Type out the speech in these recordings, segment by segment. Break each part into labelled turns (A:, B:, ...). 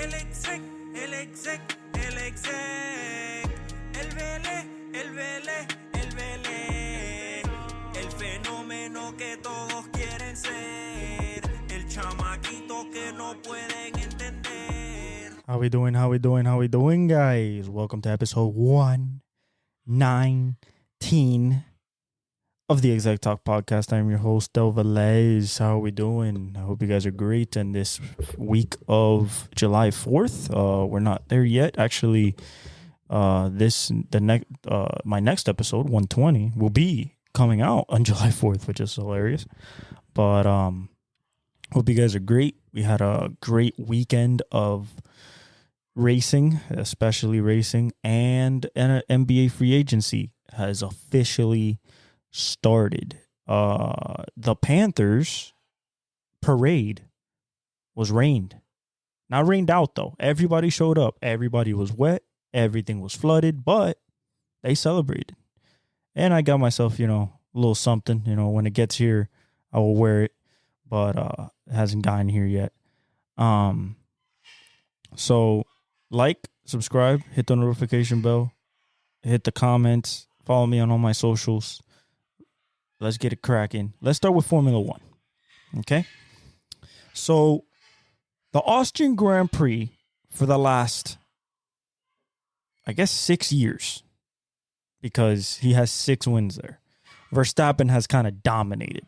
A: El exec, el exec, el exec. El Vélez, el Vélez. El fenómeno que todos quieren ser. El chamaquito que no pueden entender.
B: How we doing, guys? Welcome to episode 119 of the Exec Talk podcast. I'm your host, Del Velez. How are we doing? I hope you guys are great. And this week of July 4th, we're not there yet. Actually, my next episode, 120, will be coming out on July 4th, which is hilarious. But hope you guys are great. We had a great weekend of racing, especially racing, and an NBA free agency has officially started. The Panthers parade was rained. Not rained out, though. Everybody showed up. Everybody was wet. Everything was flooded, but they celebrated. And I got myself, a little something. When it gets here, I will wear it, but it hasn't gotten here yet. So like, subscribe, hit the notification bell, hit the comments, follow me on all my socials. Let's get it cracking. Let's start with Formula One. Okay? So, the Austrian Grand Prix for the last, 6 years, because he has 6 wins there. Verstappen has kind of dominated.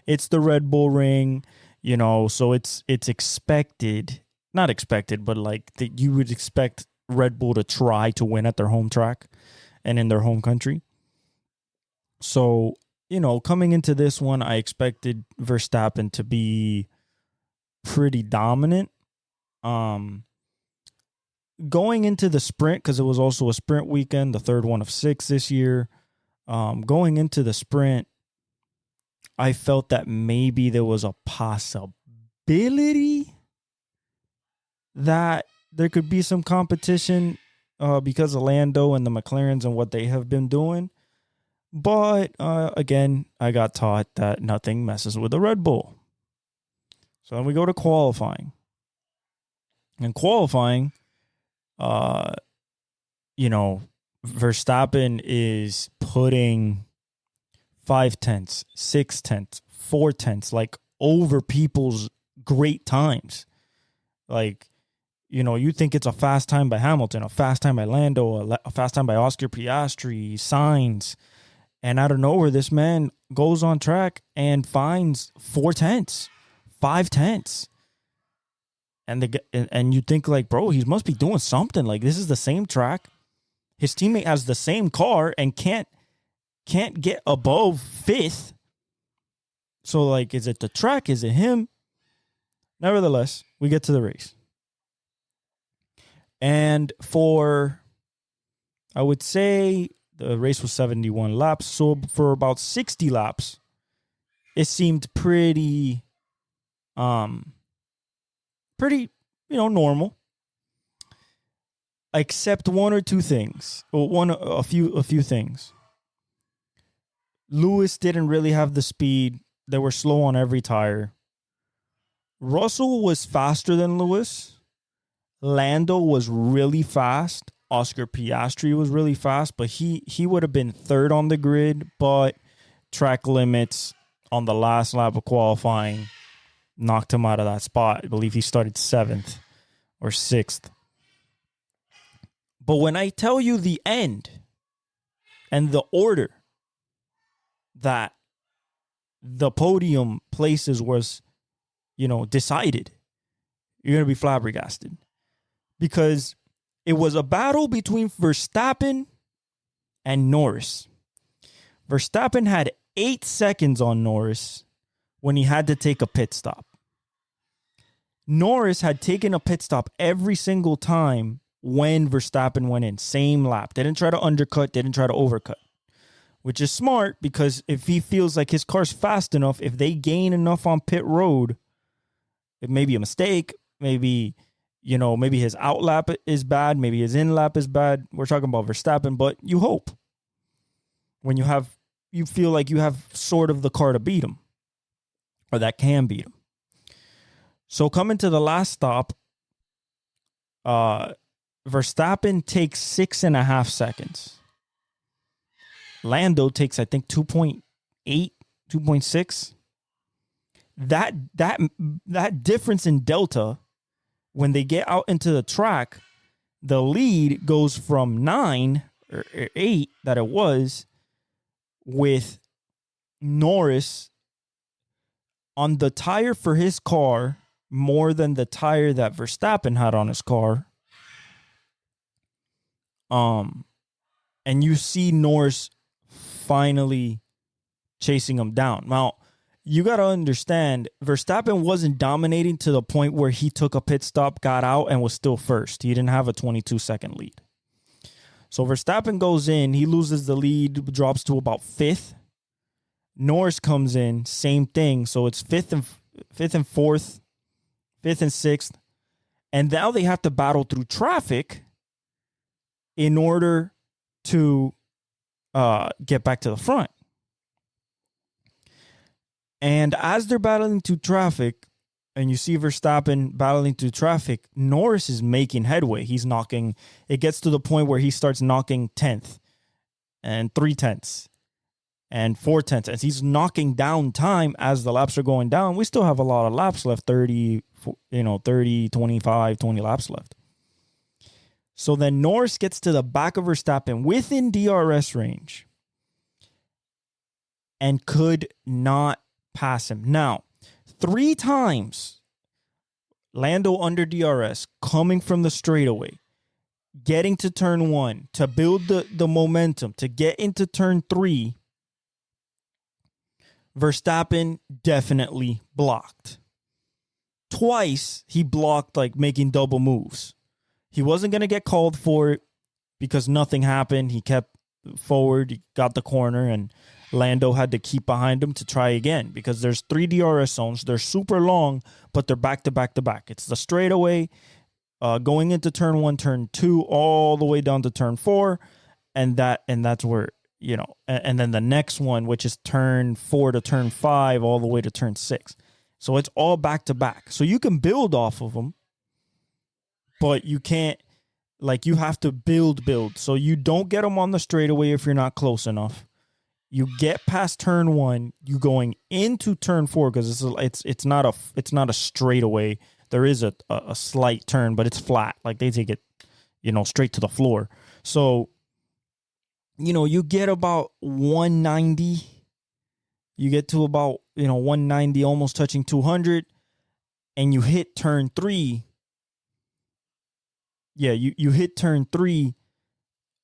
B: It's the Red Bull ring, so it's expected, not expected, but that you would expect Red Bull to try to win at their home track and in their home country. So, coming into this one, I expected Verstappen to be pretty dominant. Going into the sprint, because it was also a sprint weekend, the third one of 6 this year. Going into the sprint, I felt that maybe there was a possibility that there could be some competition because of Lando and the McLarens and what they have been doing. But, again, I got taught that nothing messes with the Red Bull. So then we go to qualifying. In qualifying, Verstappen is putting 5/10, 6/10, 4/10, over people's great times. You think it's a fast time by Hamilton, a fast time by Lando, a fast time by Oscar Piastri, Sainz. And out of nowhere, this man goes on track and finds 4/10, 5/10. And you think bro, he must be doing something. This is the same track. His teammate has the same car and can't get above 5th. So is it the track? Is it him? Nevertheless, we get to the race. And I would say the race was 71 laps. So for about 60 laps, it seemed pretty, normal. Except one or two things. A few things. Lewis didn't really have the speed. They were slow on every tire. Russell was faster than Lewis. Lando was really fast. Oscar Piastri was really fast, but he would have been third on the grid, but track limits on the last lap of qualifying knocked him out of that spot. I believe he started 7th or 6th. But when I tell you the end and the order that the podium places was, decided, you're going to be flabbergasted. Because it was a battle between Verstappen and Norris. Verstappen had 8 seconds on Norris when he had to take a pit stop. Norris had taken a pit stop every single time when Verstappen went in. Same lap. Didn't try to undercut, didn't try to overcut. Which is smart because if he feels like his car's fast enough, if they gain enough on pit road, it may be a mistake. Maybe his out lap is bad. Maybe his in lap is bad. We're talking about Verstappen, but you hope when you feel like you have sort of the car to beat him or that can beat him. So coming to the last stop, Verstappen takes 6.5 seconds. Lando takes, I think, 2.8, 2.6. That difference in delta, when they get out into the track, the lead goes from 9 or 8 that it was, with Norris on the tire for his car more than the tire that Verstappen had on his car. And you see Norris finally chasing him down. Now, you got to understand, Verstappen wasn't dominating to the point where he took a pit stop, got out, and was still first. He didn't have a 22-second lead. So Verstappen goes in, he loses the lead, drops to about 5th. Norris comes in, same thing. So it's 5th and 4th, 5th and 6th. And now they have to battle through traffic in order to get back to the front. And as they're battling through traffic, and you see Verstappen battling through traffic, Norris is making headway. He's knocking. It gets to the point where he starts knocking 10th and 3/10 and 4/10. As he's knocking down time as the laps are going down. We still have a lot of laps left, 30, 25, 20 laps left. So then Norris gets to the back of Verstappen within DRS range and could not pass him. Now, 3 times Lando under DRS, coming from the straightaway, getting to turn 1 to build the momentum to get into turn 3. Verstappen definitely blocked. Twice he blocked, like making double moves. He wasn't going to get called for it because nothing happened. He kept forward, he got the corner, and Lando had to keep behind him to try again because there's 3 DRS zones. They're super long, but they're back to back to back. It's the straightaway going into turn 1, turn 2, all the way down to turn 4, and that's where, and then the next one, which is turn 4 to turn 5, all the way to turn 6. So it's all back to back. So you can build off of them, but you can't, you have to build. So you don't get them on the straightaway if you're not close enough. You get past turn 1, you going into turn 4 because it's not a straightaway. There is a slight turn, but it's flat. Like they take it, straight to the floor. So, you get about 190. You get to about 190, almost touching 200, and you hit turn 3. Yeah, you hit turn 3.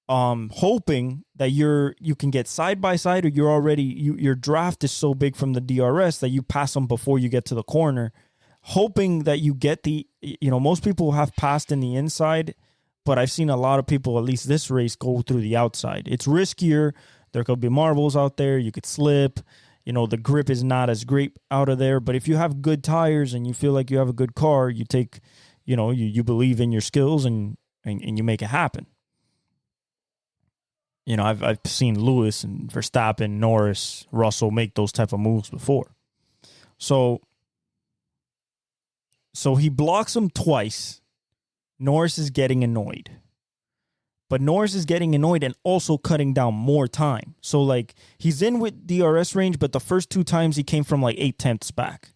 B: Hoping that you can get side by side, or you're already your draft is so big from the DRS that you pass them before you get to the corner, hoping that you get most people have passed in the inside, but I've seen a lot of people, at least this race, go through the outside. It's riskier. There could be marbles out there. You could slip. The grip is not as great out of there, but if you have good tires and you feel like you have a good car, you take, you believe in your skills and you make it happen. I've seen Lewis and Verstappen, Norris, Russell make those type of moves before. So he blocks him twice. Norris is getting annoyed. But Norris is getting annoyed and also cutting down more time. So, he's in with DRS range, but the first 2 times he came from 8/10 back.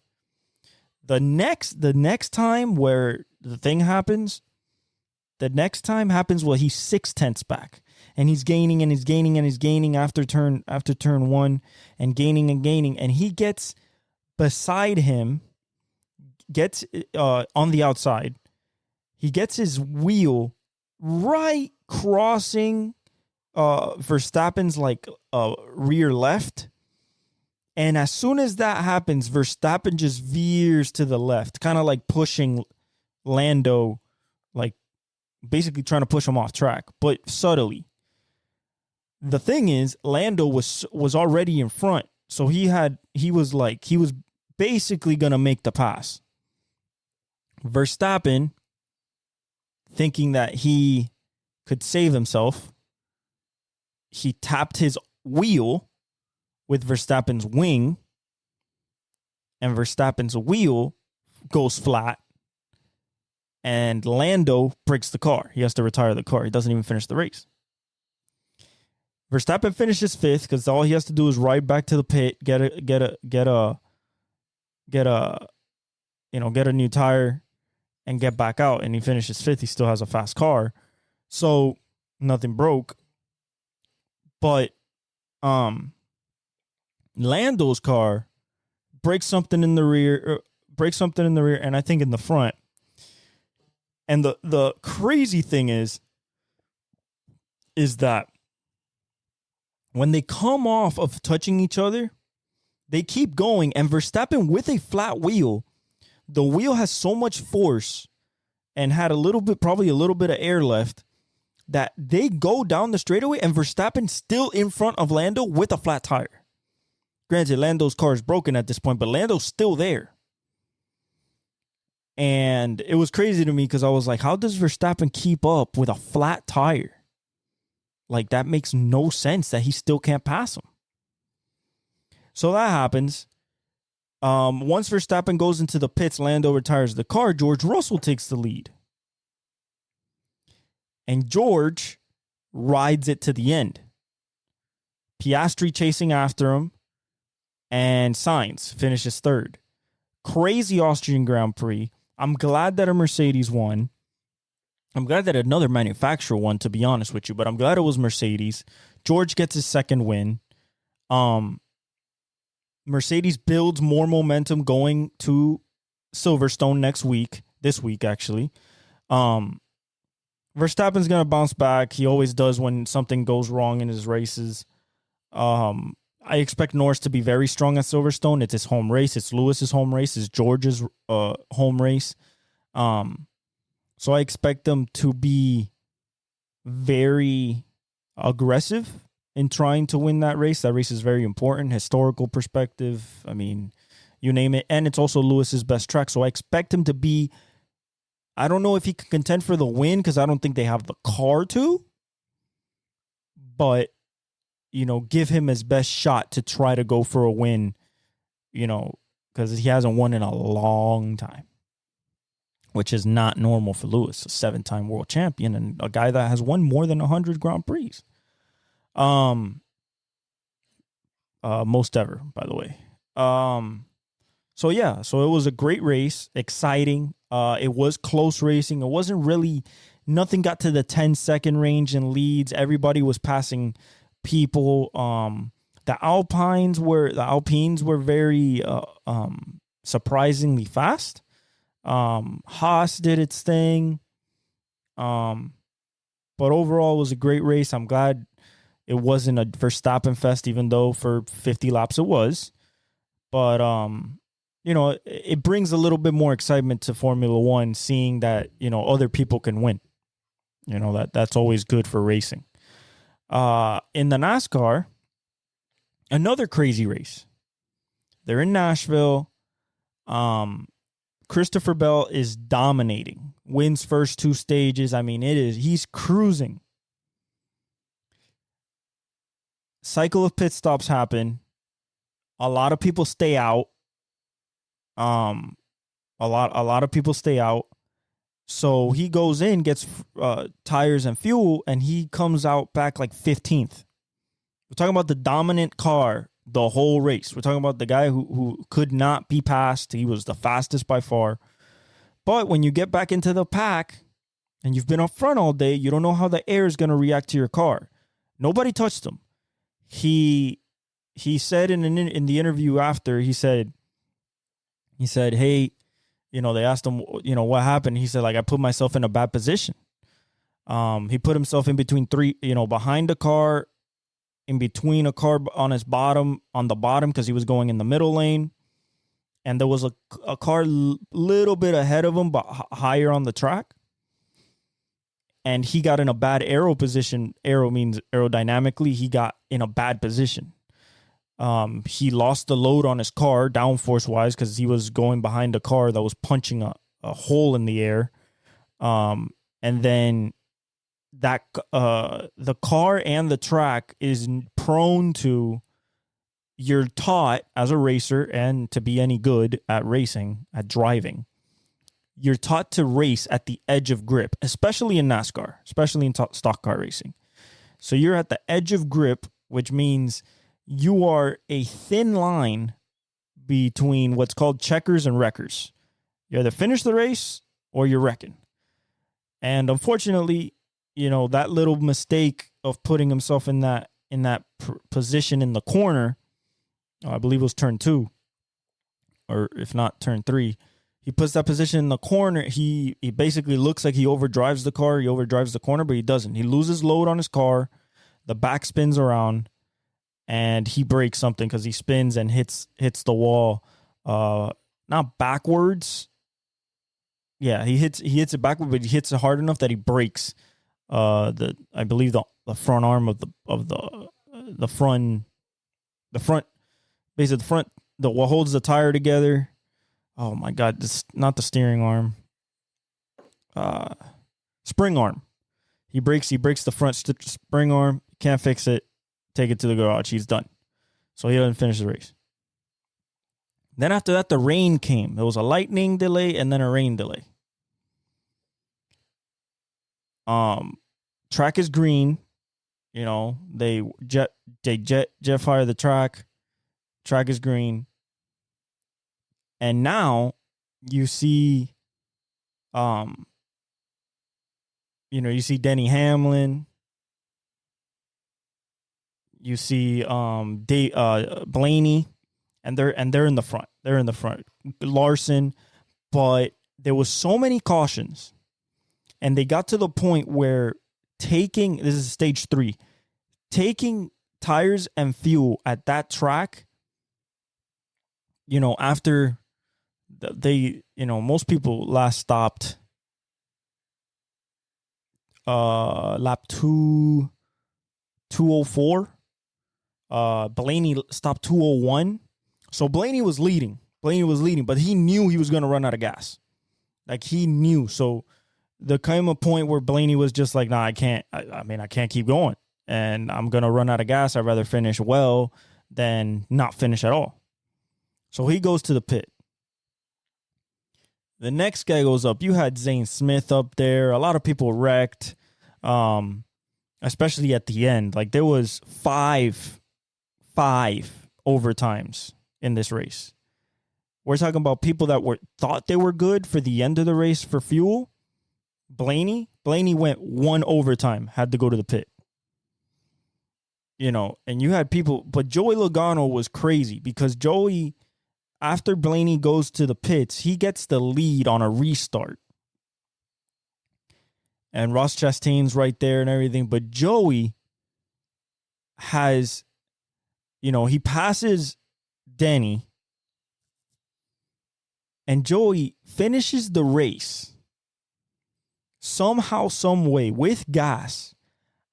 B: The next time where the thing happens, where he's 6/10 back. And he's gaining and he's gaining and he's gaining after turn 1 and gaining. And he gets beside him, gets on the outside. He gets his wheel right crossing Verstappen's rear left. And as soon as that happens, Verstappen just veers to the left, kind of pushing Lando, basically trying to push him off track, but subtly. The thing is, Lando was already in front, so he was basically gonna make the pass. Verstappen, thinking that he could save himself, he tapped his wheel with Verstappen's wing, and Verstappen's wheel goes flat, and Lando breaks the car. He has to retire the car. He doesn't even finish the race. Verstappen finishes 5th because all he has to do is ride back to the pit, get a new tire, and get back out. And he finishes 5th. He still has a fast car, so nothing broke. But Lando's car breaks something in the rear, and I think in the front. And the crazy thing is that when they come off of touching each other, they keep going. And Verstappen, with a flat wheel, the wheel has so much force and had probably a little bit of air left, that they go down the straightaway and Verstappen still in front of Lando with a flat tire. Granted, Lando's car is broken at this point, but Lando's still there. And it was crazy to me because I was like, how does Verstappen keep up with a flat tire? Like, that makes no sense that he still can't pass him. So that happens. Once Verstappen goes into the pits, Lando retires the car. George Russell takes the lead. And George rides it to the end. Piastri chasing after him. And Sainz finishes 3rd. Crazy Austrian Grand Prix. I'm glad that a Mercedes won. I'm glad that another manufacturer won, to be honest with you, but I'm glad it was Mercedes. George gets his 2nd win. Mercedes builds more momentum going to Silverstone this week actually. Verstappen's going to bounce back. He always does when something goes wrong in his races. I expect Norris to be very strong at Silverstone. It's his home race. It's Lewis's home race. It's George's home race. So I expect them to be very aggressive in trying to win that race. That race is very important, historical perspective. I mean, you name it. And it's also Lewis's best track. So I expect him to be, I don't know if he can contend for the win because I don't think they have the car to. But, give him his best shot to try to go for a win, because he hasn't won in a long time, which is not normal for Lewis, a 7-time world champion and a guy that has won more than 100 Grand Prix. Most ever, by the way. So it was a great race, exciting. It was close racing. It wasn't really, nothing got to the 10-second range in leads. Everybody was passing people. The Alpines were very surprisingly fast. Haas did its thing. But overall, it was a great race. I'm glad it wasn't a Verstappen fest, even though for 50 laps it was. But, it brings a little bit more excitement to Formula One, seeing that, other people can win. That's always good for racing. In the NASCAR, another crazy race. They're in Nashville. Christopher Bell is dominating. Wins first 2 stages. I mean, he's cruising. Cycle of pit stops happen. A lot of people stay out. A lot of people stay out. So he goes in, gets tires and fuel, and he comes out back like 15th. We're talking about the dominant car the whole race. We're talking about the guy who could not be passed. He was the fastest by far. But when you get back into the pack and you've been up front all day, you don't know how the air is going to react to your car. Nobody touched him. He said in the interview after, he said, hey, they asked him, what happened? He said, I put myself in a bad position. He put himself in between behind a car, in between a car on the bottom, because he was going in the middle lane. And there was a car little bit ahead of him, but higher on the track. And he got in a bad aero position. Aero means aerodynamically. He got in a bad position. He lost the load on his car, downforce wise, because he was going behind a car that was punching a hole in the air. And then the car and the track is prone to, you're taught as a racer and to be any good at racing, at driving, you're taught to race at the edge of grip, especially in NASCAR, especially in stock car racing. So you're at the edge of grip, which means you are a thin line between what's called checkers and wreckers. You either finish the race or you're wrecking. And unfortunately, that little mistake of putting himself in that position in the corner, I believe it was turn 2, or if not turn 3, he puts that position in the corner. He basically looks like he overdrives the car. He overdrives the corner, but he doesn't. He loses load on his car. The back spins around, and he breaks something because he spins and hits the wall. Not backwards. Yeah, he hits it backward, but he hits it hard enough that he breaks I believe the front arm of the front, basically the front, what holds the tire together. Oh my God, this not the steering arm. Spring arm. He breaks the front spring arm. Can't fix it. Take it to the garage. He's done. So he doesn't finish the race. Then after that, the rain came. There was a lightning delay and then a rain delay. Track is green. They jet fire the track. Track is green. And now you see, you see Denny Hamlin. You see, Blaney, and they're in the front. They're in the front. Larson, but there was so many cautions, and they got to the point where this is stage 3, taking tires and fuel at that track. After most people last stopped lap 204. Blaney stopped 201. So Blaney was leading, but he knew he was going to run out of gas. Like, he knew. So there came a point where Blaney was just like, nah, I can't. I can't keep going, and I'm going to run out of gas. I'd rather finish well than not finish at all. So he goes to the pit. The next guy goes up. You had Zane Smith up there. A lot of people wrecked, especially at the end. Like, there was five overtimes in this race. We're talking about people that thought they were good for the end of the race for fuel. Blaney went 1 overtime, had to go to the pit. And you had people, but Joey Logano was crazy because Joey, after Blaney goes to the pits, he gets the lead on a restart. And Ross Chastain's right there and everything. But Joey has, he passes Denny. And Joey finishes the race somehow, some way, with gas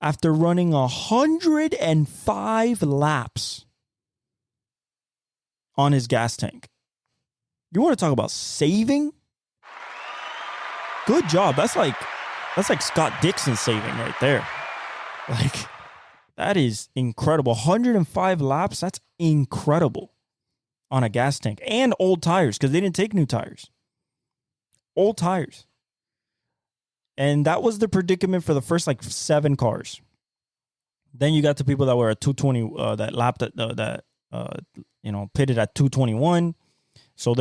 B: after running 105 laps on his gas tank. You want to talk about saving? Good job. That's like Scott Dixon saving right there. Like, that is incredible. 105 laps, that's incredible on a gas tank. And old tires, because they didn't take new tires. Old tires. And that was the predicament for the first 7 cars. Then you got the people that were at 220, that lapped at pitted at 221. So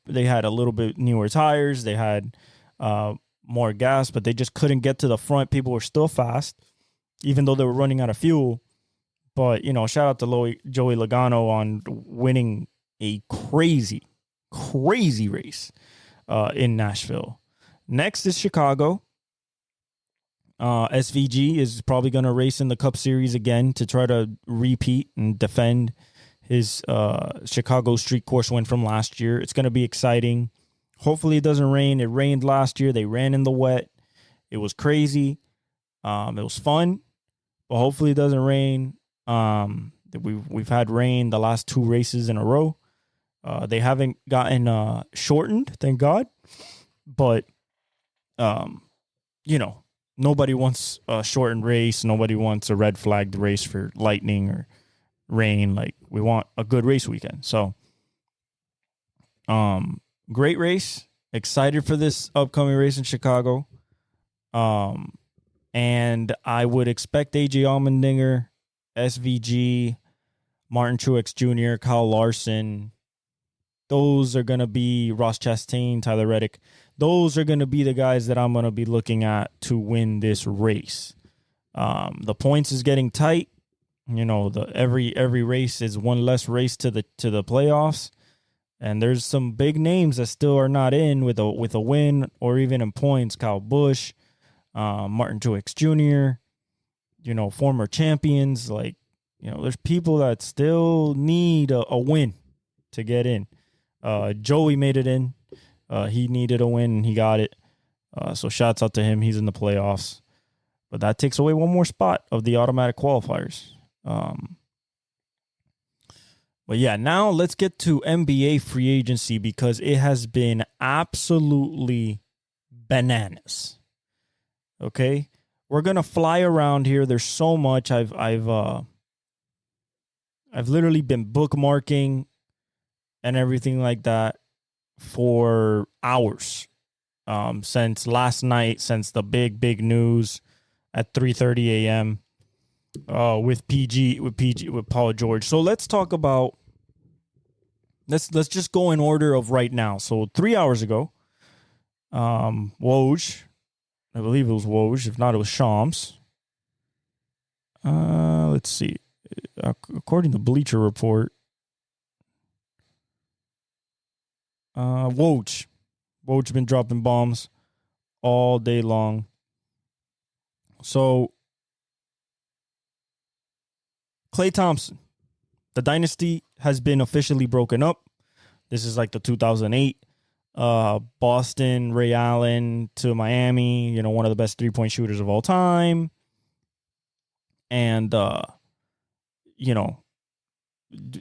B: they had a little bit newer tires. They had more gas, but they just couldn't get to the front. People were still fast, even though they were running out of fuel. But, shout out to Joey Logano on winning a crazy, crazy race in Nashville. Next is Chicago. SVG is probably going to race in the Cup Series again to try to repeat and defend his Chicago street course win from last year. It's going to be exciting. Hopefully it doesn't rain. It rained last year. They ran in the wet. It was crazy. It was fun, but hopefully it doesn't rain. We've had rain the last 2 races in a row. They haven't gotten shortened, thank God. But nobody wants a shortened race. Nobody wants a red flagged race for lightning or rain. Like, we want a good race weekend. So, great race. Excited for this upcoming race in Chicago. And I would expect AJ Allmendinger, SVG, Martin Truex Jr., Kyle Larson. Those are going to be Ross Chastain, Tyler Reddick. Those are going to be the guys that I'm going to be looking at to win this race. The points is getting tight. You know, every race is one less race to the playoffs. And there's some big names that still are not in with a win or even in points. Kyle Busch, Martin Truex Jr., you know, former champions. Like, you know, there's people that still need a win to get in. Joey made it in. He needed a win, and he got it. So shouts out to him. He's in the playoffs. But that takes away one more spot of the automatic qualifiers. But yeah, now let's get to NBA free agency because it has been absolutely bananas. Okay, we're gonna fly around here. There's so much. I've literally been bookmarking and everything like that for hours since last night, since the big news at 3:30 a.m. With Paul George. So let's talk about. Let's just go in order of right now. So 3 hours ago, Woj, I believe it was Woj. If not, it was Shams. Let's see. According to Bleacher Report, Woj been dropping bombs all day long. So Klay Thompson, the dynasty has been officially broken up. This is like the 2008 Boston, Ray Allen to Miami, you know, one of the best three-point shooters of all time. And, you know,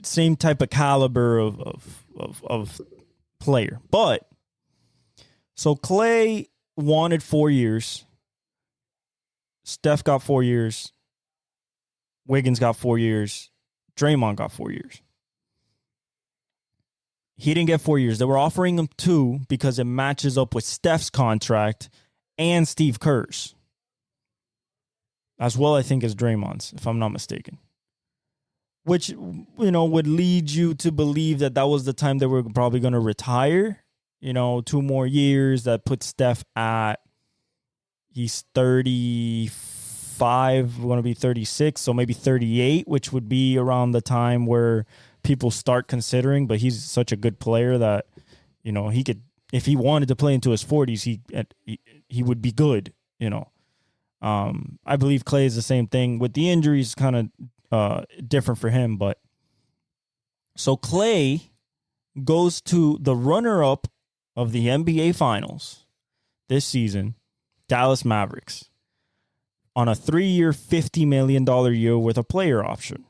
B: same type of caliber of player. But, so Klay wanted 4 years. Steph got 4 years. Wiggins got 4 years. Draymond got 4 years. He didn't get 4 years. They were offering him 2 because it matches up with Steph's contract and Steve Kerr's. As well, I think, as Draymond's, if I'm not mistaken. Which, you know, would lead you to believe that was the time they were probably going to retire. You know, 2 more years. That puts Steph at, he's 35, going to be 36, so maybe 38, which would be around the time where people start considering. But he's such a good player that, you know, he could, if he wanted to play into his 40s, he would be good, you know. I believe Klay is the same thing. With the injuries, kind of different for him. But so Klay goes to the runner-up of the NBA Finals this season, Dallas Mavericks, on a 3-year, $50 million year with a player option.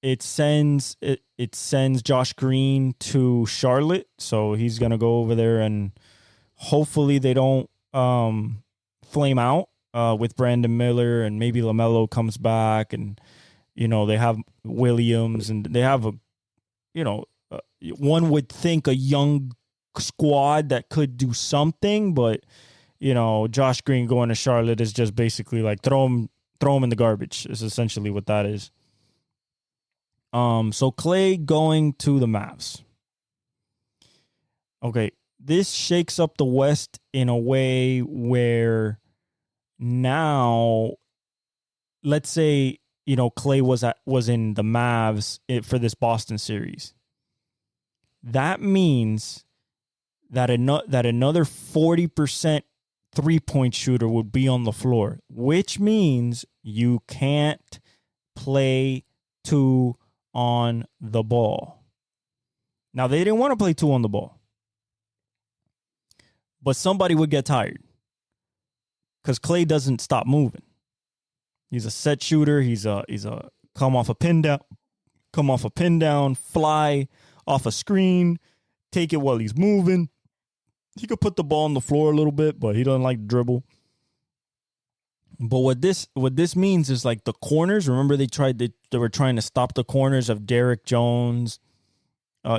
B: It sends Josh Green to Charlotte, so he's gonna go over there and hopefully they don't flame out with Brandon Miller, and maybe LaMelo comes back, and you know they have Williams, and they have one would think a young squad that could do something, but you know Josh Green going to Charlotte is just basically like throw him in the garbage. Is essentially what that is. So Klay going to the Mavs. Okay, this shakes up the West in a way where now, let's say, you know, Klay was in the Mavs for this Boston series. That means that another 40% three-point shooter would be on the floor, which means you can't play 2 on the ball. Now, they didn't want to play 2 on the ball, but somebody would get tired because Klay doesn't stop moving. He's a set shooter. He's a come off a pin down, fly off a screen, take it while he's moving. He could put the ball on the floor a little bit, but he doesn't like to dribble. But what this means is like the corners. Remember they were trying to stop the corners of Derrick Jones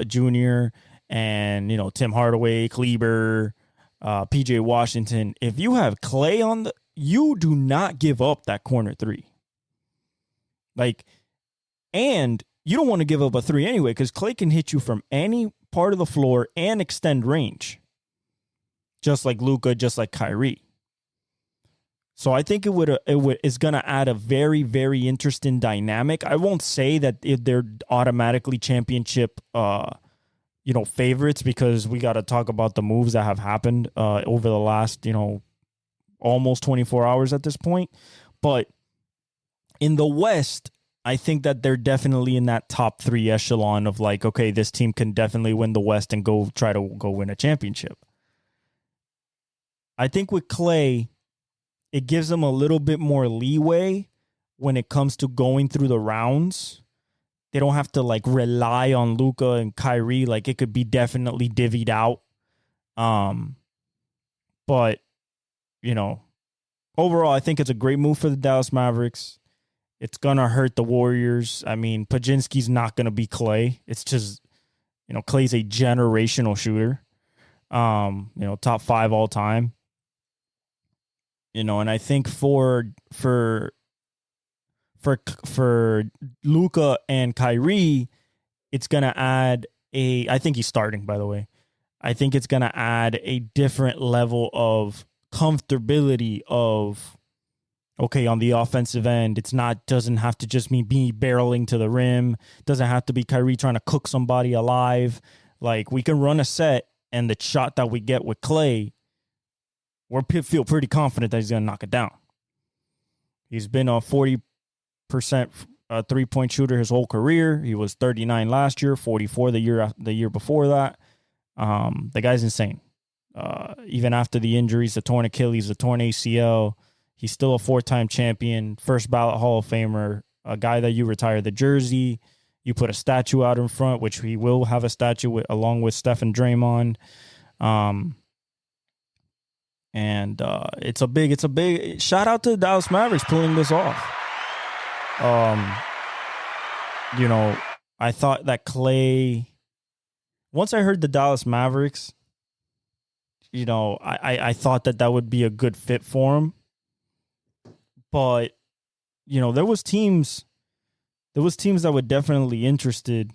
B: Jr. and, Tim Hardaway, Kleber, PJ Washington. If you have Clay you do not give up that corner three. And you don't want to give up a three anyway, because Clay can hit you from any part of the floor and extend range. Just like Luka, just like Kyrie. So I think it's going to add a very, very interesting dynamic. I won't say that they're automatically championship favorites, because we got to talk about the moves that have happened over the last, almost 24 hours at this point. But in the West, I think that they're definitely in that top three echelon of okay, this team can definitely win the West and try to win a championship. I think with Clay, it gives them a little bit more leeway when it comes to going through the rounds. They don't have to rely on Luka and Kyrie. It could be definitely divvied out. But overall, I think it's a great move for the Dallas Mavericks. It's gonna hurt the Warriors. I mean, Pajinski's not gonna be Clay. It's just, Clay's a generational shooter. Top 5 all time. And I think for Luka and Kyrie, it's gonna add I think he's starting, by the way. I think it's gonna add a different level of comfortability of, okay, on the offensive end, doesn't have to just me barreling to the rim. Doesn't have to be Kyrie trying to cook somebody alive. We can run a set, and the shot that we get with Clay, we feel pretty confident that he's going to knock it down. He's been a 40% three-point shooter his whole career. He was 39 last year, 44 the year before that. The guy's insane. Even after the injuries, the torn Achilles, the torn ACL, he's still a 4-time champion, first ballot Hall of Famer, a guy that you retire the jersey, you put a statue out in front, which he will have a statue along with Steph and Draymond. And it's a big shout out to the Dallas Mavericks pulling this off. I thought that Clay, once I heard the Dallas Mavericks, I thought that would be a good fit for him. But, there was teams that were definitely interested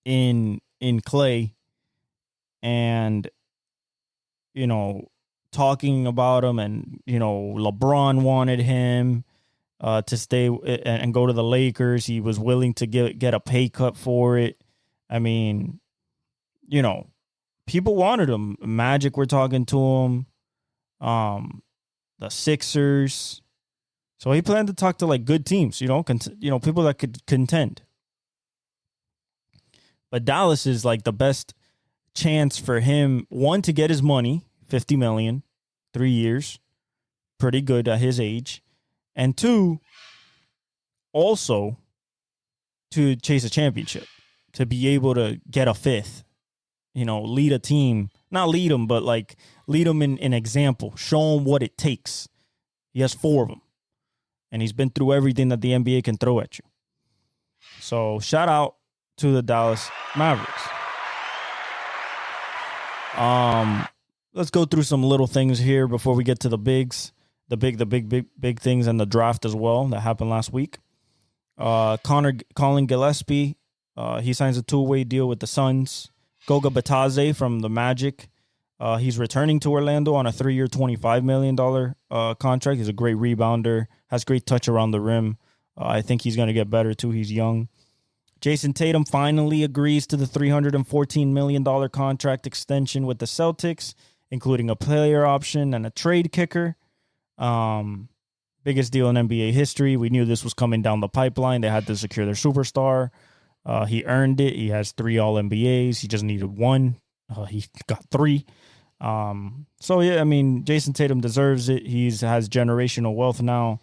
B: in Clay, and talking about him, and LeBron wanted him to stay and go to the Lakers. He was willing to get a pay cut for it. I mean, people wanted him. Magic were talking to him. The Sixers. So he planned to talk to good teams, people that could contend. But Dallas is the best chance for him, one, to get his money, $50 million, 3 years, pretty good at his age, and two, also to chase a championship, to be able to get a fifth, lead a team, not lead them, but lead them in an example, show them what it takes. He has 4 of them, and he's been through everything that the NBA can throw at you. So shout out to the Dallas Mavericks. Let's go through some little things here before we get to the bigs, the big things, and the draft as well that happened last week. Colin Gillespie, he signs a 2-way deal with the Suns. Goga Batadze from the Magic, he's returning to Orlando on a 3-year, $25 million contract. He's a great rebounder, has great touch around the rim. I think he's going to get better too. He's young. Jason Tatum finally agrees to the $314 million contract extension with the Celtics, including a player option and a trade kicker. Biggest deal in NBA history. We knew this was coming down the pipeline. They had to secure their superstar. He earned it. He has 3 All-NBAs. He just needed 1. He got 3. So, yeah, I mean, Jason Tatum deserves it. He has generational wealth now,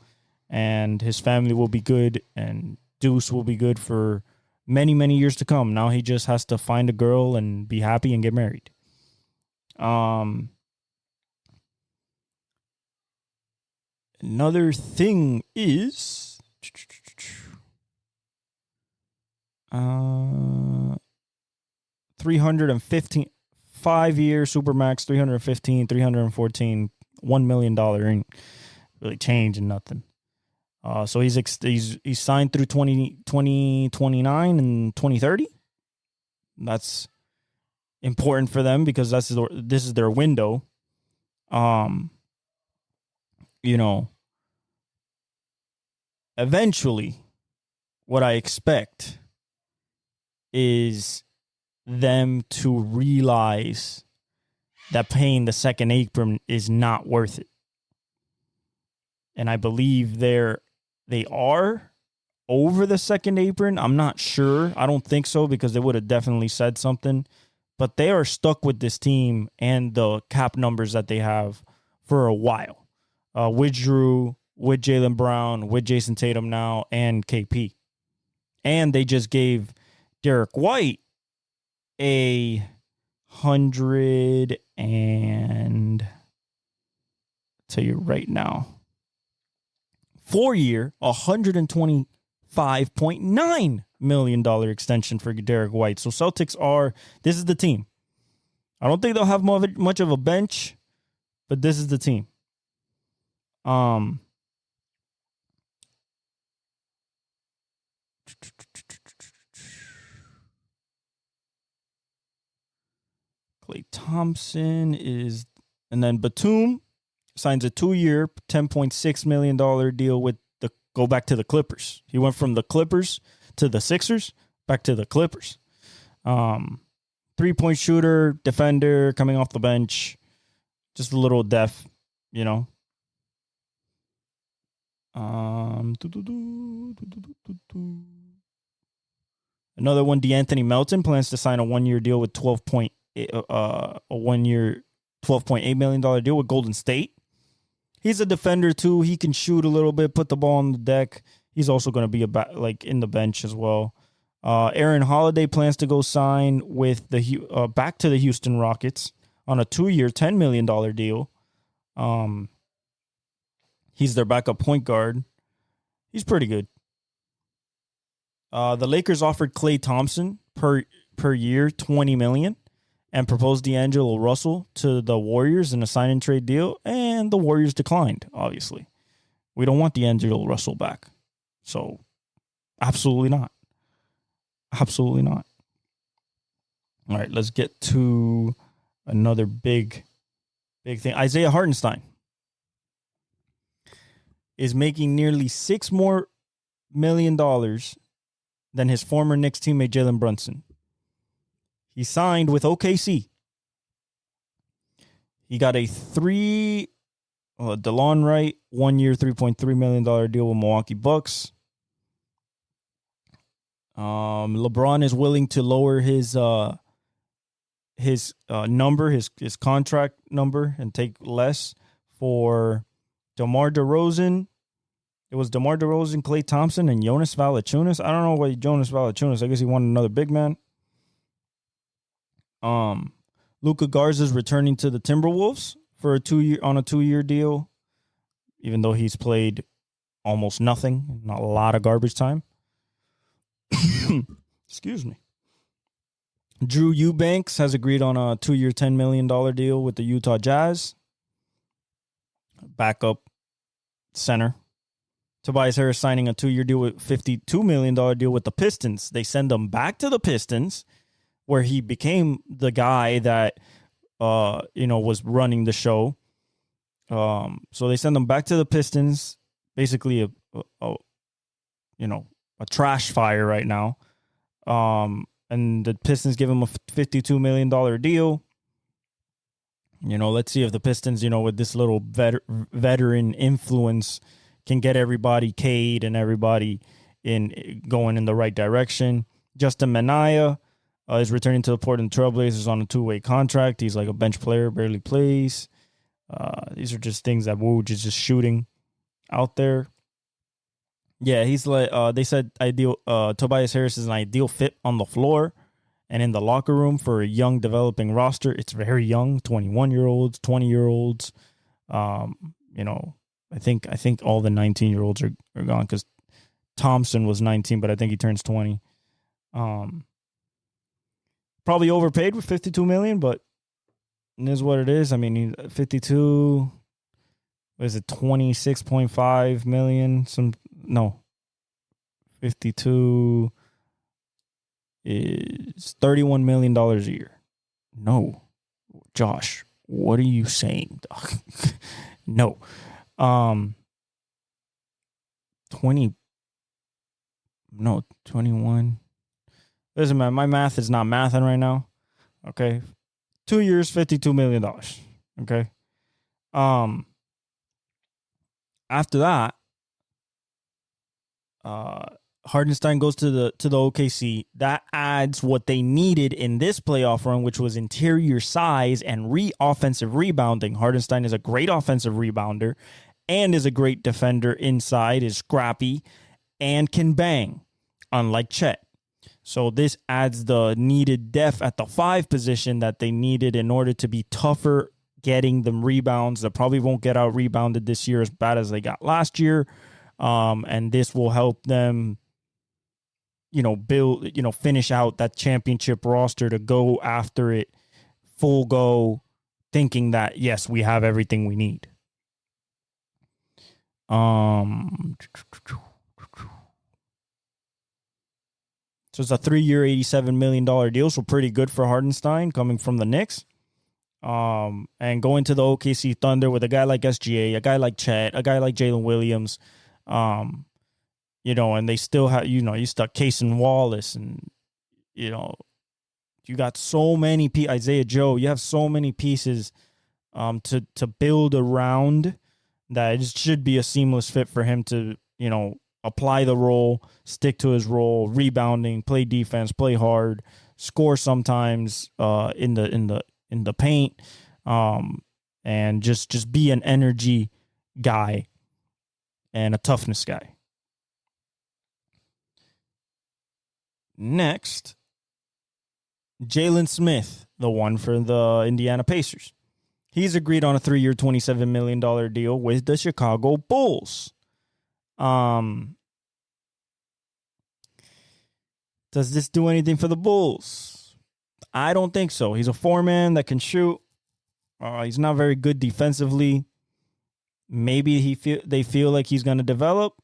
B: and his family will be good, and Deuce will be good for many, many years to come. Now he just has to find a girl and be happy and get married. Another thing is, $315, 5-year Supermax, 315, 314, $1 million ain't really changing nothing. So he's signed through 2029 and 2030. That's important for them because this is their window. Eventually, what I expect is them to realize that paying the second apron is not worth it. And I believe they are over the second apron. I'm not sure. I don't think so because they would have definitely said something. But they are stuck with this team and the cap numbers that they have for a while. With Drew, with Jaylen Brown, with Jason Tatum now, and KP. And they just gave Derek White a 100 and tell you right now, 4-year, $125.9 million extension for Derek White. So Celtics this is the team. I don't think they'll have much of a bench, but this is the team. Klay Thompson is, and then Batum signs a 2-year, $10.6 million deal with go back to the Clippers. He went from the Clippers to the Sixers, back to the Clippers. 3-point shooter, defender, coming off the bench, just a little def, Another one, DeAnthony Melton plans to sign a 1-year deal with $12.8 million deal with Golden State. He's a defender too. He can shoot a little bit, put the ball on the deck. He's also going to be in the bench as well. Aaron Holiday plans to go sign with back to the Houston Rockets on a 2-year, $10 million deal. He's their backup point guard. He's pretty good. The Lakers offered Klay Thompson per year $20 million and proposed D'Angelo Russell to the Warriors in a sign and trade deal, and the Warriors declined, obviously. We don't want D'Angelo Russell back. So, absolutely not. Absolutely not. All right, let's get to another big thing. Isaiah Hartenstein is making nearly $6 more million than his former Knicks teammate Jalen Brunson. He signed with OKC. He got a DeLon Wright 1-year, $3.3 million deal with Milwaukee Bucks. LeBron is willing to lower his number, his contract number, and take less for DeMar DeRozan. It was DeMar DeRozan, Klay Thompson, and Jonas Valanciunas. I don't know why Jonas Valanciunas. I guess he wanted another big man. Luka Garza's returning to the Timberwolves for a 2-year deal, even though he's played almost nothing, not a lot of garbage time. Excuse me. Drew Eubanks has agreed on a 2-year, $10 million deal with the Utah Jazz. Backup center. Tobias Harris signing a 2-year deal with $52 million deal with the Pistons. They send him back to the Pistons, where he became the guy that was running the show. So they send him back to the Pistons, basically a trash fire right now. And the Pistons give him a $52 million deal. Let's see if the Pistons, with this little veteran influence, can get everybody Cade and everybody going in the right direction. Justin Minaya is returning to the Portland Trailblazers on a 2-way contract. He's like a bench player, barely plays. These are just things that Woj is just shooting out there. Yeah, he's like they said ideal. Tobias Harris is an ideal fit on the floor and in the locker room for a young developing roster. It's very young, 21-year-olds, 20-year-olds. I think all the 19-year-olds are gone because Thompson was 19, but I think he turns 20. Probably overpaid with $52 million, but it is what it is. I mean, 52, what is it, 26.5 million? 52 is $31 million a year. No, Josh, what are you saying, dog? No. 21. Listen, man, my math is not mathing right now. Okay. 2 years, $52 million. Okay. After that, Hardenstein goes to the OKC. That adds what they needed in this playoff run, which was interior size and offensive rebounding. Hardenstein is a great offensive rebounder and is a great defender inside, is scrappy, and can bang, unlike Chet. So this adds the needed depth at the 5 position that they needed in order to be tougher getting them rebounds. They probably won't get out rebounded this year as bad as they got last year. And this will help them, build, finish out that championship roster to go after it full go, thinking that, yes, we have everything we need. So it's a 3-year, $87 million deal. So pretty good for Hardenstein coming from the Knicks. And going to the OKC Thunder with a guy like SGA, a guy like Chet, a guy like Jalen Williams, and they still have, you stuck Cason Wallace, and, you got so many Isaiah Joe. You have so many pieces to build around that it should be a seamless fit for him to, apply the role, stick to his role, rebounding, play defense, play hard, score sometimes in the paint, and just be an energy guy and a toughness guy. Next, Jalen Smith, the one for the Indiana Pacers. He's agreed on a 3-year, $27 million deal with the Chicago Bulls. Does this do anything for the Bulls? I don't think so. He's a 4-man that can shoot. He's not very good defensively. Maybe they feel like he's going to develop.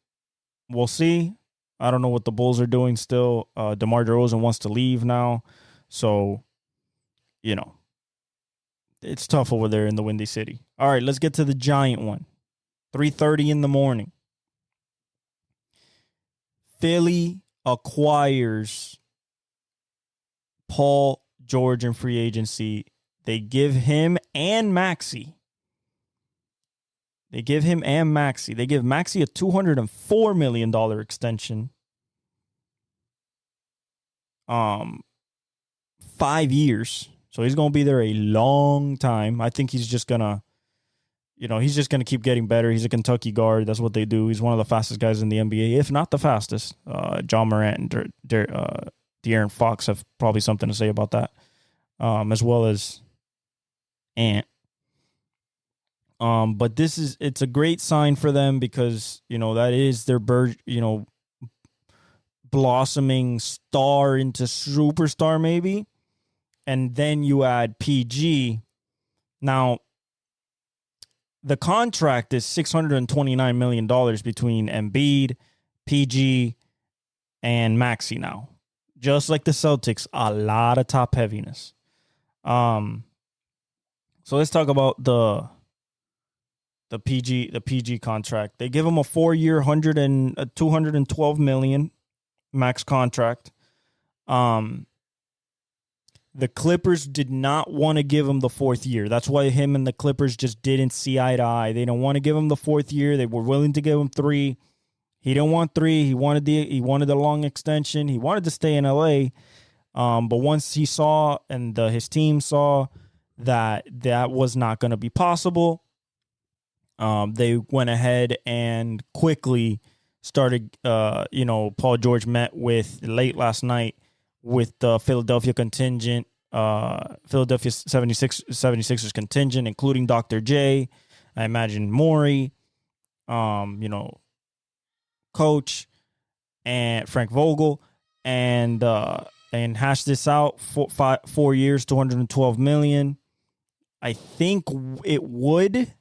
B: We'll see. I don't know what the Bulls are doing still. DeMar DeRozan wants to leave now. So, it's tough over there in the Windy City. All right, let's get to the giant one. 3:30 in the morning. Philly acquires Paul George in free agency. They give him and Maxey. They give Maxey a $204 million extension. 5 years. So he's going to be there a long time. I think he's just going to, he's just going to keep getting better. He's a Kentucky guard. That's what they do. He's one of the fastest guys in the NBA, if not the fastest. John Morant and De'Aaron Fox have probably something to say about that, as well as Ant. But it's a great sign for them because, that is their blossoming star into superstar maybe. And then you add PG. Now, the contract is $629 million between Embiid, PG, and Maxey now. Just like the Celtics, a lot of top heaviness. So let's talk about the PG contract. They give him a 4-year, $212 million max contract. The Clippers did not want to give him the 4th year. That's why him and the Clippers just didn't see eye to eye. They don't want to give him the 4th year. They were willing to give him 3. He didn't want 3. He wanted the long extension. He wanted to stay in LA. But once he saw and his team saw that was not going to be possible, they went ahead and quickly started. Paul George met with late last night with the Philadelphia contingent, Philadelphia 76ers contingent, including Dr. J, I imagine Morey, Coach, and Frank Vogel, and and hash this out. 4 years, 212 million. I think it would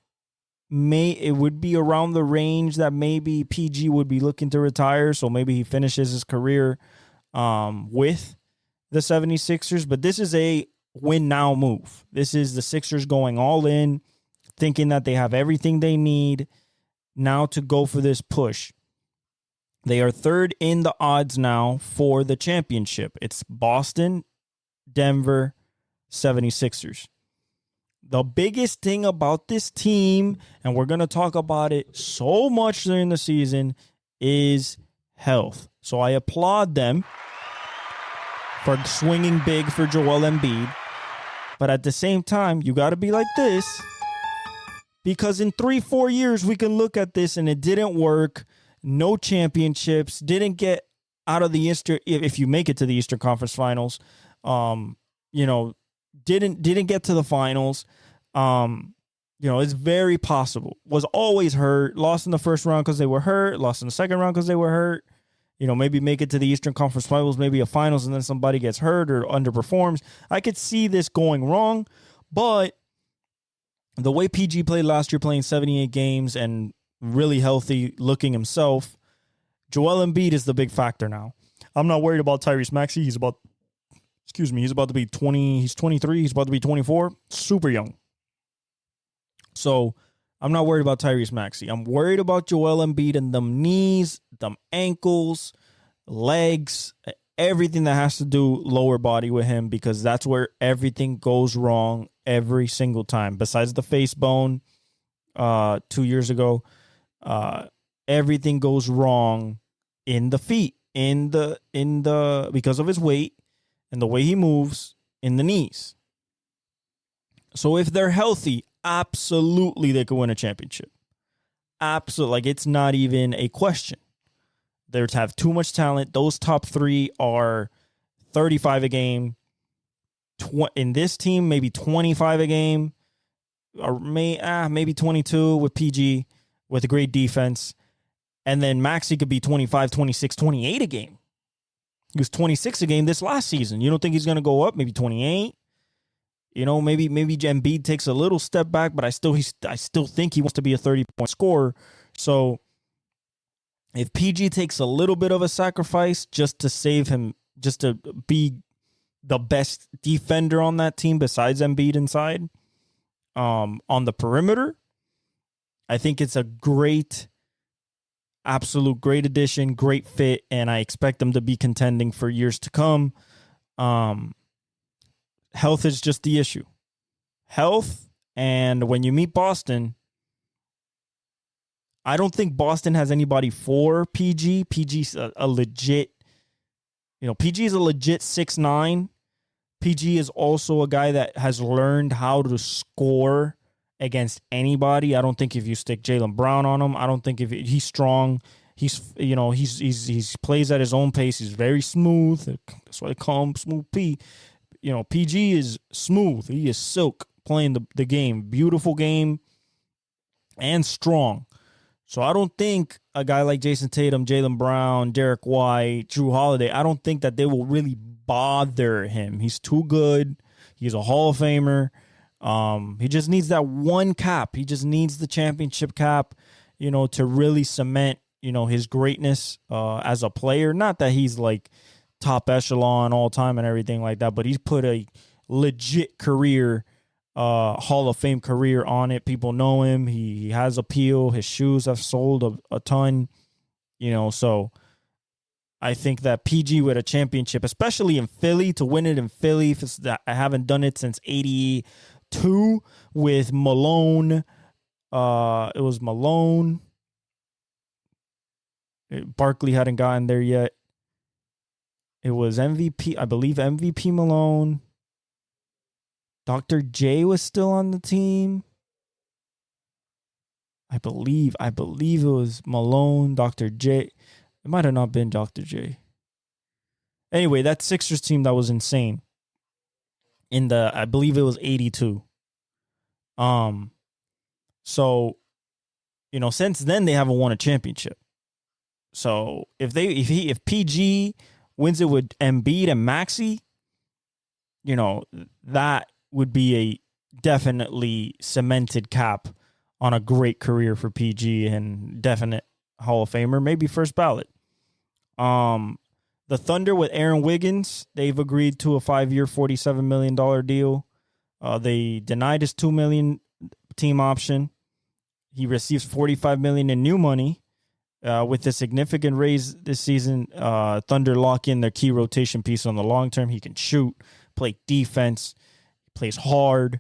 B: be around the range that maybe PG would be looking to retire. So maybe he finishes his career with the 76ers. But this is a win now move. This is the Sixers going all in, thinking that they have everything they need now to go for this push. They are third in the odds now for the championship. It's Boston, Denver, 76ers. The biggest thing about this team, and we're going to talk about it so much during the season, is health. So I applaud them for swinging big for Joel Embiid. But at the same time, you got to be like this, because in 3-4 years, we can look at this and it didn't work. No championships, didn't get out of the Eastern, if you make it to the Eastern Conference Finals, didn't get to the finals. It's very possible. Was always hurt. Lost in the first round because they were hurt. Lost in the second round because they were hurt. Maybe make it to the Eastern Conference Finals, maybe a finals, and then somebody gets hurt or underperforms. I could see this going wrong, but the way PG played last year, playing 78 games and really healthy looking himself, Joel Embiid is the big factor now. I'm not worried about Tyrese Maxey. He's about to be 20. He's 23. He's about to be 24. Super young. So I'm not worried about Tyrese Maxey. I'm worried about Joel Embiid and them knees, them ankles, legs, everything that has to do lower body with him, because that's where everything goes wrong every single time. Besides the face bone 2 years ago, everything goes wrong in the feet, because of his weight and the way he moves in the knees. So if they're healthy, absolutely they could win a championship. Absolutely. Like, it's not even a question. They have too much talent. Those top three are 35 a game. In this team, maybe 25 a game, or maybe 22 with PG, with a great defense. And then Maxey could be 25, 26, 28 a game. He was 26 a game this last season. You don't think he's going to go up? Maybe 28? Maybe Embiid takes a little step back, but I still think he wants to be a 30-point scorer. So if PG takes a little bit of a sacrifice just to save him, just to be the best defender on that team besides Embiid inside, on the perimeter, I think it's a absolute great addition, great fit, and I expect them to be contending for years to come. Health is just the issue. Health, and when you meet Boston, I don't think Boston has anybody for PG. PG's a legit, PG is a legit 6'9". PG is also a guy that has learned how to score against anybody. I don't think if you stick Jaylen Brown on him, I don't think he's strong. He's plays at his own pace. He's very smooth. That's why they call him Smooth P. PG is smooth. He is silk playing the game. Beautiful game and strong. So I don't think a guy like Jason Tatum, Jaylen Brown, Derek White, Drew Holiday, I don't think that they will really bother him. He's too good. He's a Hall of Famer. He just needs that one cap. He just needs the championship cap, to really cement, his greatness as a player. Not that he's like top echelon all time and everything like that, but he's put a legit career, Hall of Fame career on it. People know him. He has appeal. His shoes have sold a ton, so I think that PG with a championship, especially in Philly, to win it in Philly, I haven't done it since 82 with Malone. It was Malone. Barkley hadn't gotten there yet. It was MVP, I believe MVP Malone. Dr. J was still on the team. I believe it was Malone, Dr. J. It might have not been Dr. J. Anyway, that Sixers team, that was insane. I believe it was 82. So, since then they haven't won a championship. So if PG wins it with Embiid and Maxey, that would be a definitely cemented cap on a great career for PG and definite Hall of Famer, maybe first ballot. The Thunder with Aaron Wiggins, they've agreed to a 5-year, $47 million deal. They denied his $2 million team option. He receives $45 million in new money. With a significant raise this season, Thunder lock in their key rotation piece on the long term. He can shoot, play defense, plays hard.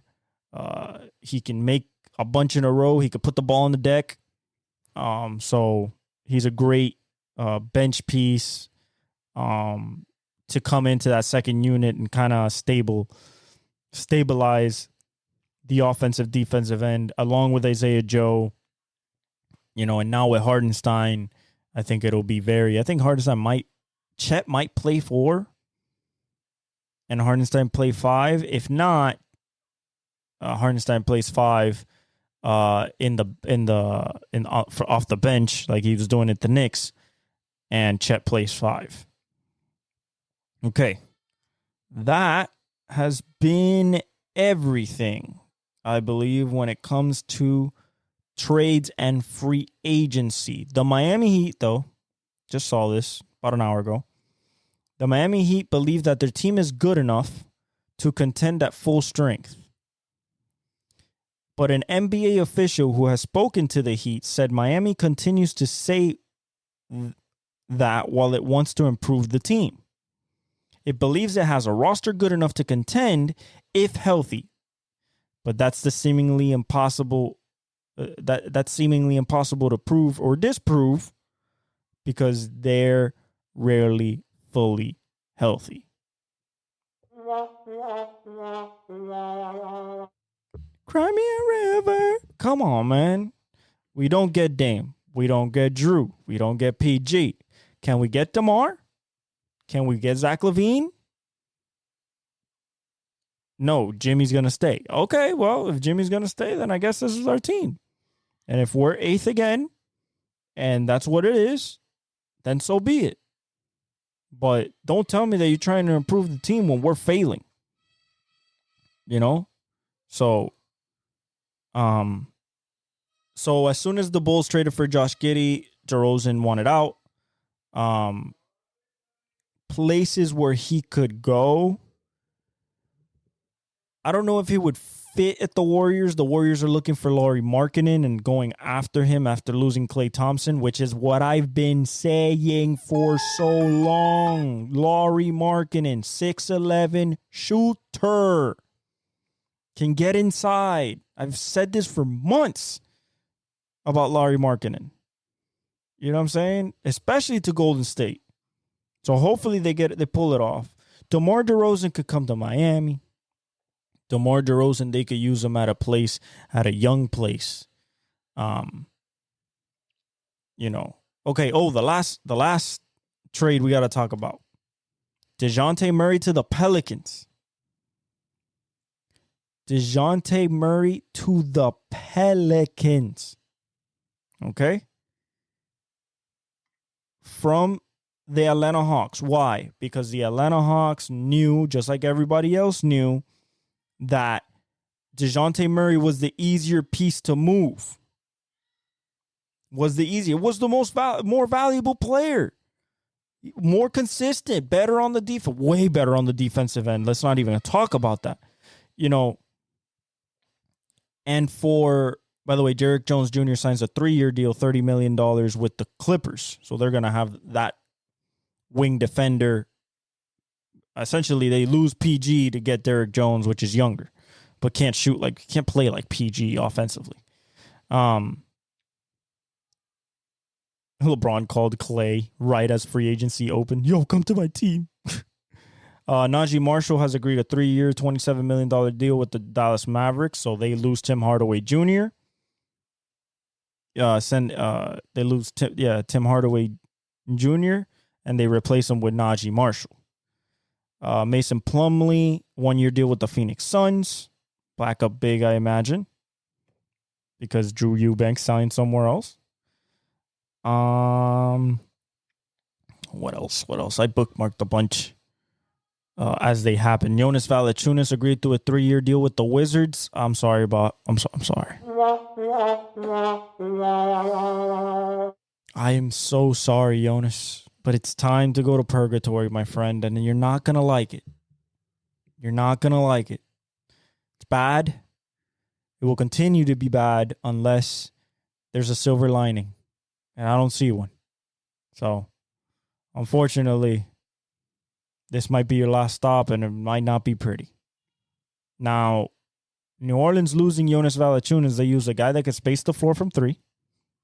B: He can make a bunch in a row. He could put the ball on the deck. So he's a great bench piece to come into that second unit and kind of stabilize the offensive defensive end, along with Isaiah Joe. And now with Hardenstein, I think Chet might play 4 and Hardenstein play 5. If not, Hardenstein plays 5 off the bench like he was doing at the Knicks, and Chet plays 5. Okay. That has been everything, I believe, when it comes to trades and free agency. The Miami Heat, though, just saw this about an hour ago. The Miami Heat believe that their team is good enough to contend at full strength. But an NBA official who has spoken to the Heat said Miami continues to say that while it wants to improve the team. It believes it has a roster good enough to contend if healthy. But that's seemingly impossible to prove or disprove because they're rarely fully healthy. Cry me a river. Come on, man. We don't get Dame. We don't get Drew. We don't get PG. Can we get DeMar? Can we get Zach LaVine? No, Jimmy's going to stay. Okay, well, if Jimmy's going to stay, then I guess this is our team. And if we're 8th again, and that's what it is, then so be it. But don't tell me that you're trying to improve the team when we're failing. So as soon as the Bulls traded for Josh Giddey, DeRozan wanted out. Places where he could go, I don't know if he would fit at the Warriors. The Warriors are looking for Lauri Markkanen and going after him after losing Klay Thompson, which is what I've been saying for so long. Lauri Markkanen, 6'11", shooter, can get inside. I've said this for months about Lauri Markkanen. You know what I'm saying? Especially to Golden State. So hopefully they pull it off. DeMar DeRozan could come to Miami. DeMar DeRozan, they could use him at a young place. Okay. Oh, the last trade we got to talk about. DeJounte Murray to the Pelicans. DeJounte Murray to the Pelicans. Okay. From the Atlanta Hawks. Why? Because the Atlanta Hawks knew, just like everybody else knew, that DeJounte Murray was the easier piece to move. Was the more valuable player. More consistent, better on the defense, way better on the defensive end. Let's not even talk about that. And by the way, Derrick Jones Jr. signs a 3-year deal, $30 million with the Clippers. So they're going to have that wing defender. Essentially, they lose PG to get Derrick Jones, which is younger, but can't play like PG offensively. LeBron called Clay right as free agency opened. Yo, come to my team. Najee Marshall has agreed a 3-year, $27 million deal with the Dallas Mavericks, so they lose Tim Hardaway Jr. They lose Tim Hardaway Jr., and they replace him with Najee Marshall. Mason Plumlee, 1-year deal with the Phoenix Suns. Backup big, I imagine, because Drew Eubanks signed somewhere else. Hold What else? I bookmarked a bunch as they happen. Jonas Valanciunas agreed to a 3-year deal with the Wizards. I'm sorry. I am so sorry, Jonas, but it's time to go to purgatory, my friend, and you're not going to like it. It's bad. It will continue to be bad unless there's a silver lining, and I don't see one. So, unfortunately, this might be your last stop, and it might not be pretty. Now, New Orleans losing Jonas Valanciunas, they use a guy that can space the floor from 3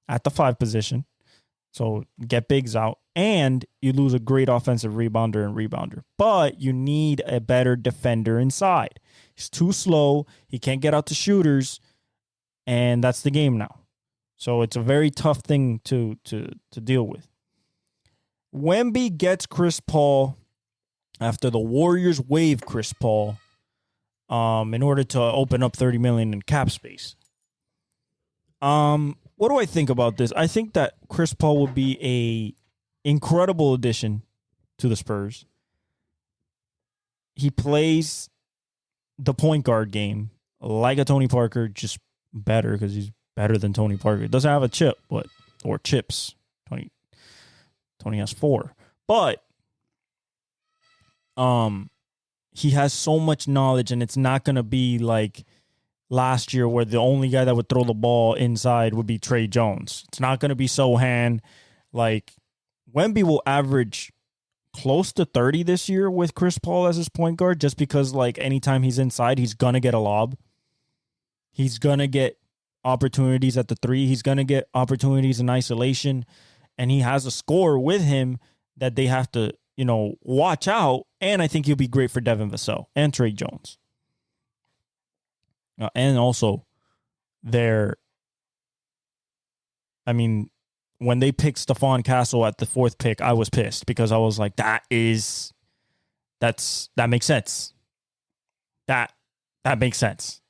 B: at the 5 position. So get bigs out, and you lose a great offensive rebounder. But you need a better defender inside. He's too slow. He can't get out to shooters, and that's the game now. So it's a very tough thing to deal with. Wemby gets Chris Paul after the Warriors waive Chris Paul in order to open up $30 million in cap space. What do I think about this? I think that Chris Paul would be a incredible addition to the Spurs. He plays the point guard game like a Tony Parker, just better because he's better than Tony Parker. Doesn't have a chip, or chips. Tony has 4. But he has so much knowledge, and it's not going to be like last year where the only guy that would throw the ball inside would be Trey Jones. It's not going to be Sohan. Like, Wemby will average close to 30 this year with Chris Paul as his point guard, just because, like, anytime he's inside, he's going to get a lob. He's going to get opportunities at the 3. He's going to get opportunities in isolation. And he has a scorer with him that they have to, watch out. And I think he'll be great for Devin Vassell and Trey Jones. And also, when they picked Stephon Castle at the 4th pick, I was pissed because I was like, that makes sense. That makes sense.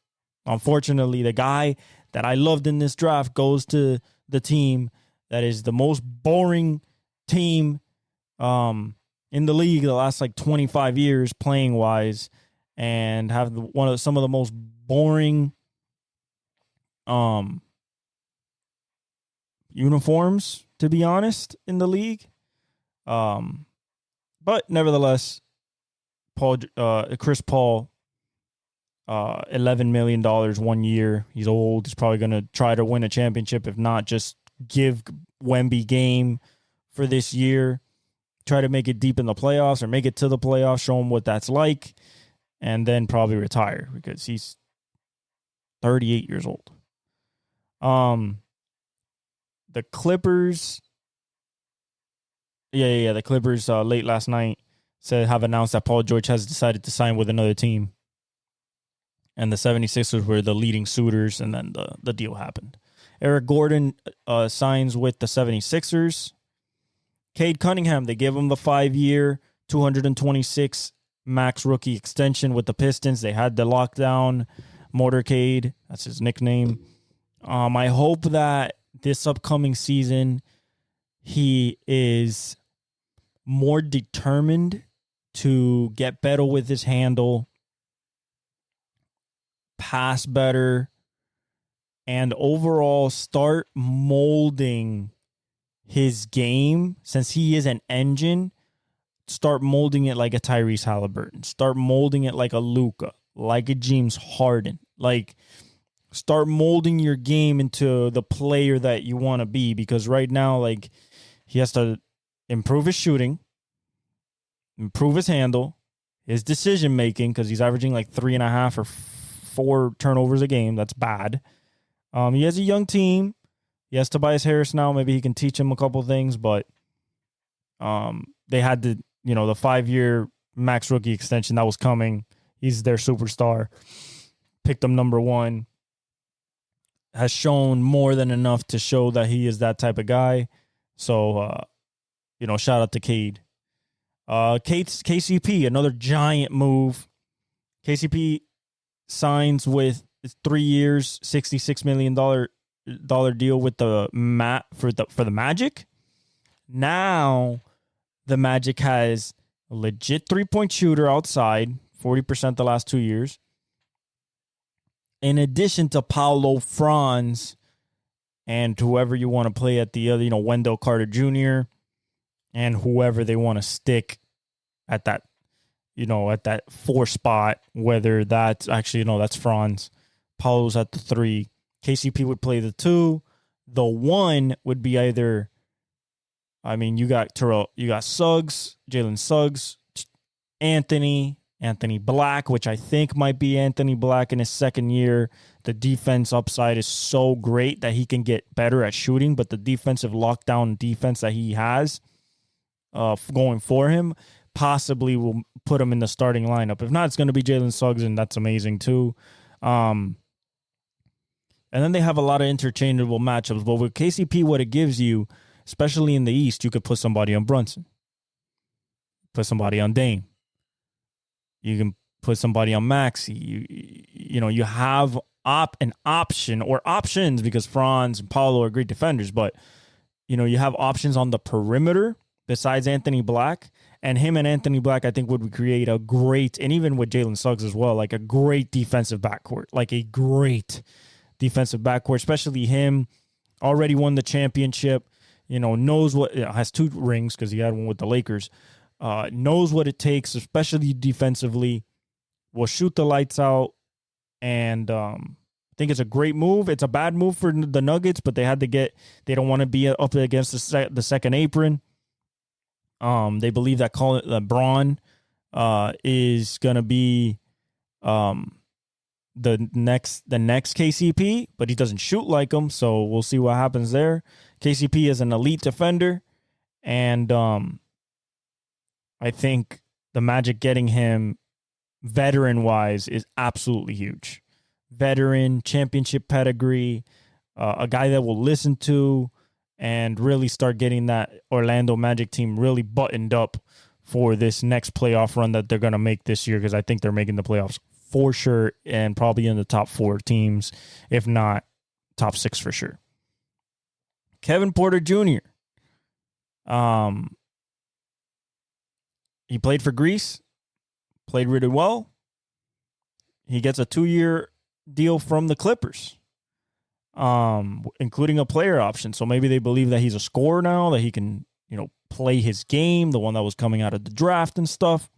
B: Unfortunately, the guy that I loved in this draft goes to the team that is the most boring team in the league the last 25 years playing wise, and have some of the most boring uniforms, to be honest, in the league. But nevertheless, Chris Paul, $11 million 1 year. He's old. He's probably going to try to win a championship. If not, just give Wemby game for this year. Try to make it deep in the playoffs or make it to the playoffs. Show him what that's like. And then probably retire because he's 38 years old. The Clippers. The Clippers late last night have announced that Paul George has decided to sign with another team. And the 76ers were the leading suitors, and then the deal happened. Eric Gordon signs with the 76ers. Cade Cunningham, they give him the 5-year, $226 max rookie extension with the Pistons. They had the lockdown motorcade. That's his nickname. I hope that this upcoming season he is more determined to get better with his handle, pass better, and overall start molding his game. Since he is an engine, start molding it like a Tyrese Halliburton. Start molding it like a Luka, like a James Harden. Like, start molding your game into the player that you want to be. Because right now, he has to improve his shooting, improve his handle, his decision making, because he's averaging 3.5 or 4 turnovers a game. That's bad. He has a young team. He has Tobias Harris now. Maybe he can teach him a couple things, but they had the 5-year max rookie extension that was coming. He's their superstar. Picked him number 1. Has shown more than enough to show that he is that type of guy. So, shout out to Cade. KCP, another giant move. KCP signs with 3 years, $66 million deal with the Magic. Now the Magic has a legit 3-point shooter outside, 40% the last 2 years. In addition to Paulo Franz and whoever you want to play at the other, Wendell Carter Jr. and whoever they want to stick at that, at that 4 spot, whether that's actually, that's Franz. Paulo's at the 3. KCP would play the 2. The 1 would be either, you got Terrell, you got Suggs, Jalen Suggs, Anthony Black, which I think might be Anthony Black in his second year. The defense upside is so great that he can get better at shooting, but the defensive lockdown defense that he has going for him possibly will put him in the starting lineup. If not, it's going to be Jalen Suggs, and that's amazing too. And then they have a lot of interchangeable matchups. But with KCP, what it gives you, especially in the East, you could put somebody on Brunson, put somebody on Dame. You can put somebody on Maxey. You have an option or options, because Franz and Paulo are great defenders, but you have options on the perimeter besides Anthony Black, and him and Anthony Black I think would create a great, and even with Jalen Suggs as well, like a great defensive backcourt, especially him. Already won the championship, knows what, has 2 rings because he had one with the Lakers. Knows what it takes, especially defensively, will shoot the lights out, and I think it's a great move. It's a bad move for the Nuggets, but they don't want to be up against the second apron. They believe that Braun is going to be the next KCP, but he doesn't shoot like him, so we'll see what happens there. KCP is an elite defender, and I think the Magic getting him veteran-wise is absolutely huge. Veteran, championship pedigree, a guy that will listen to and really start getting that Orlando Magic team really buttoned up for this next playoff run that they're going to make this year, because I think they're making the playoffs for sure and probably in the top 4 teams, if not top 6 for sure. Kevin Porter Jr. He played for Greece, played really well. He gets a 2-year deal from the Clippers, including a player option. So maybe they believe that he's a scorer now, that he can, play his game, the one that was coming out of the draft and stuff.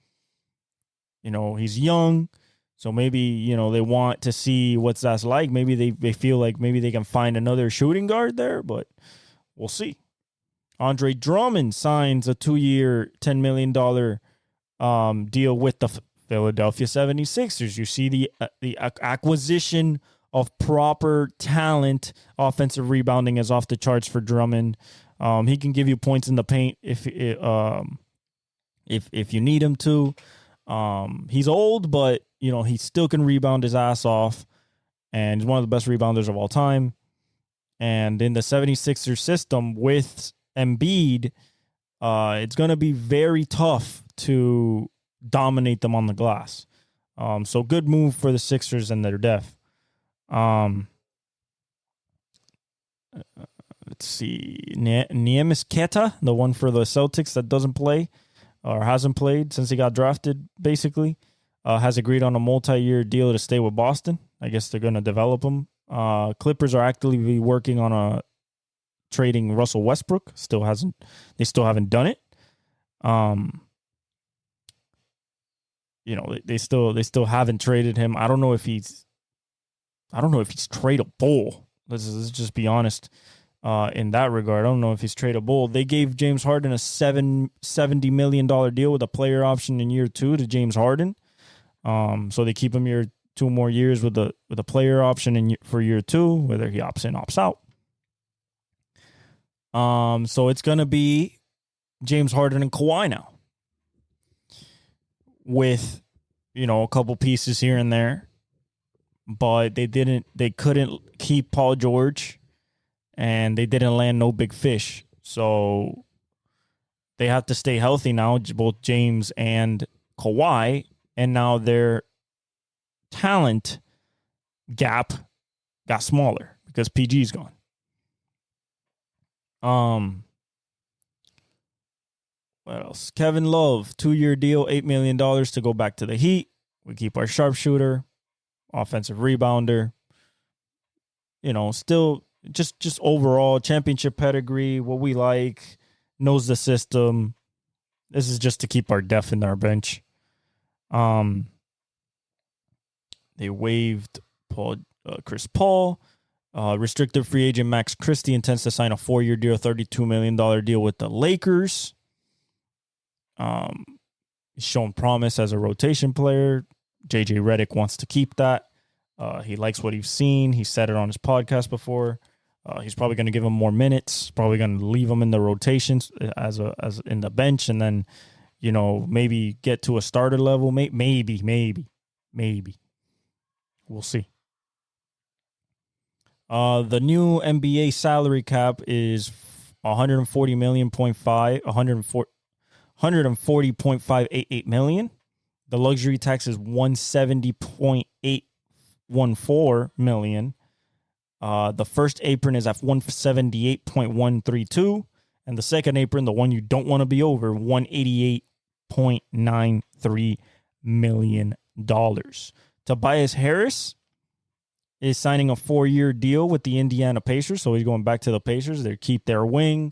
B: He's young, so maybe, they want to see what's that's like. Maybe they feel like maybe they can find another shooting guard there, but we'll see. Andre Drummond signs a 2-year, $10 million deal with the Philadelphia 76ers. You see the acquisition of proper talent. Offensive rebounding is off the charts for Drummond. He can give you points in the paint if you need him to. He's old, but he still can rebound his ass off, and he's one of the best rebounders of all time. And in the 76ers system with Embiid, it's going to be very tough to dominate them on the glass. So good move for the Sixers and their depth. Let's see. Neemias Queta, the one for the Celtics that doesn't play or hasn't played since he got drafted, basically, has agreed on a multi-year deal to stay with Boston. I guess they're going to develop him. Clippers are actively working on trading Russell Westbrook. They still haven't done it. They still haven't traded him. I don't know if he's tradable. Let's just be honest. In that regard, I don't know if he's tradable. They gave James Harden a $70 million deal with a player option in year 2 to James Harden. So they keep him 2 more years with a player option for year 2, whether he opts in, opts out. So it's gonna be James Harden and Kawhi now, with a couple pieces here and there, but they couldn't keep Paul George, and they didn't land no big fish. So they have to stay healthy now, both James and Kawhi, and now their talent gap got smaller because PG's gone. What else? Kevin Love, 2-year deal, $8 million to go back to the Heat. We keep our sharpshooter, offensive rebounder. Still just overall championship pedigree, what we like, knows the system. This is just to keep our depth in our bench. They waived Chris Paul. Restricted free agent Max Christie intends to sign a 4-year deal, $32 million deal with the Lakers. He's shown promise as a rotation player. JJ Redick wants to keep that. He likes what he's seen. He said it on his podcast before. He's probably going to give him more minutes. Probably going to leave him in the rotations as in the bench, and then maybe get to a starter level. Maybe. We'll see. The new NBA salary cap is 140.588 million. The luxury tax is 170.814 million. The first apron is at 178.132, and the second apron, the one you don't want to be over, $188.93 million. Tobias Harris is signing a 4-year deal with the Indiana Pacers, so he's going back to the Pacers. They keep their wing,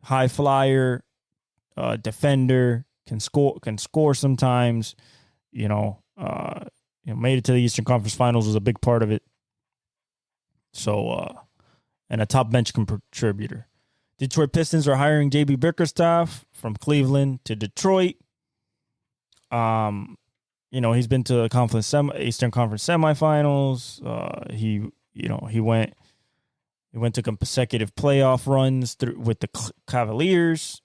B: high flyer, defender, can score sometimes. Made it to the Eastern Conference Finals, was a big part of it. So, and a top bench contributor. Detroit Pistons are hiring JB Bickerstaff from Cleveland to Detroit. He's been to the Eastern Conference semifinals. He went to consecutive playoff runs with the Cavaliers.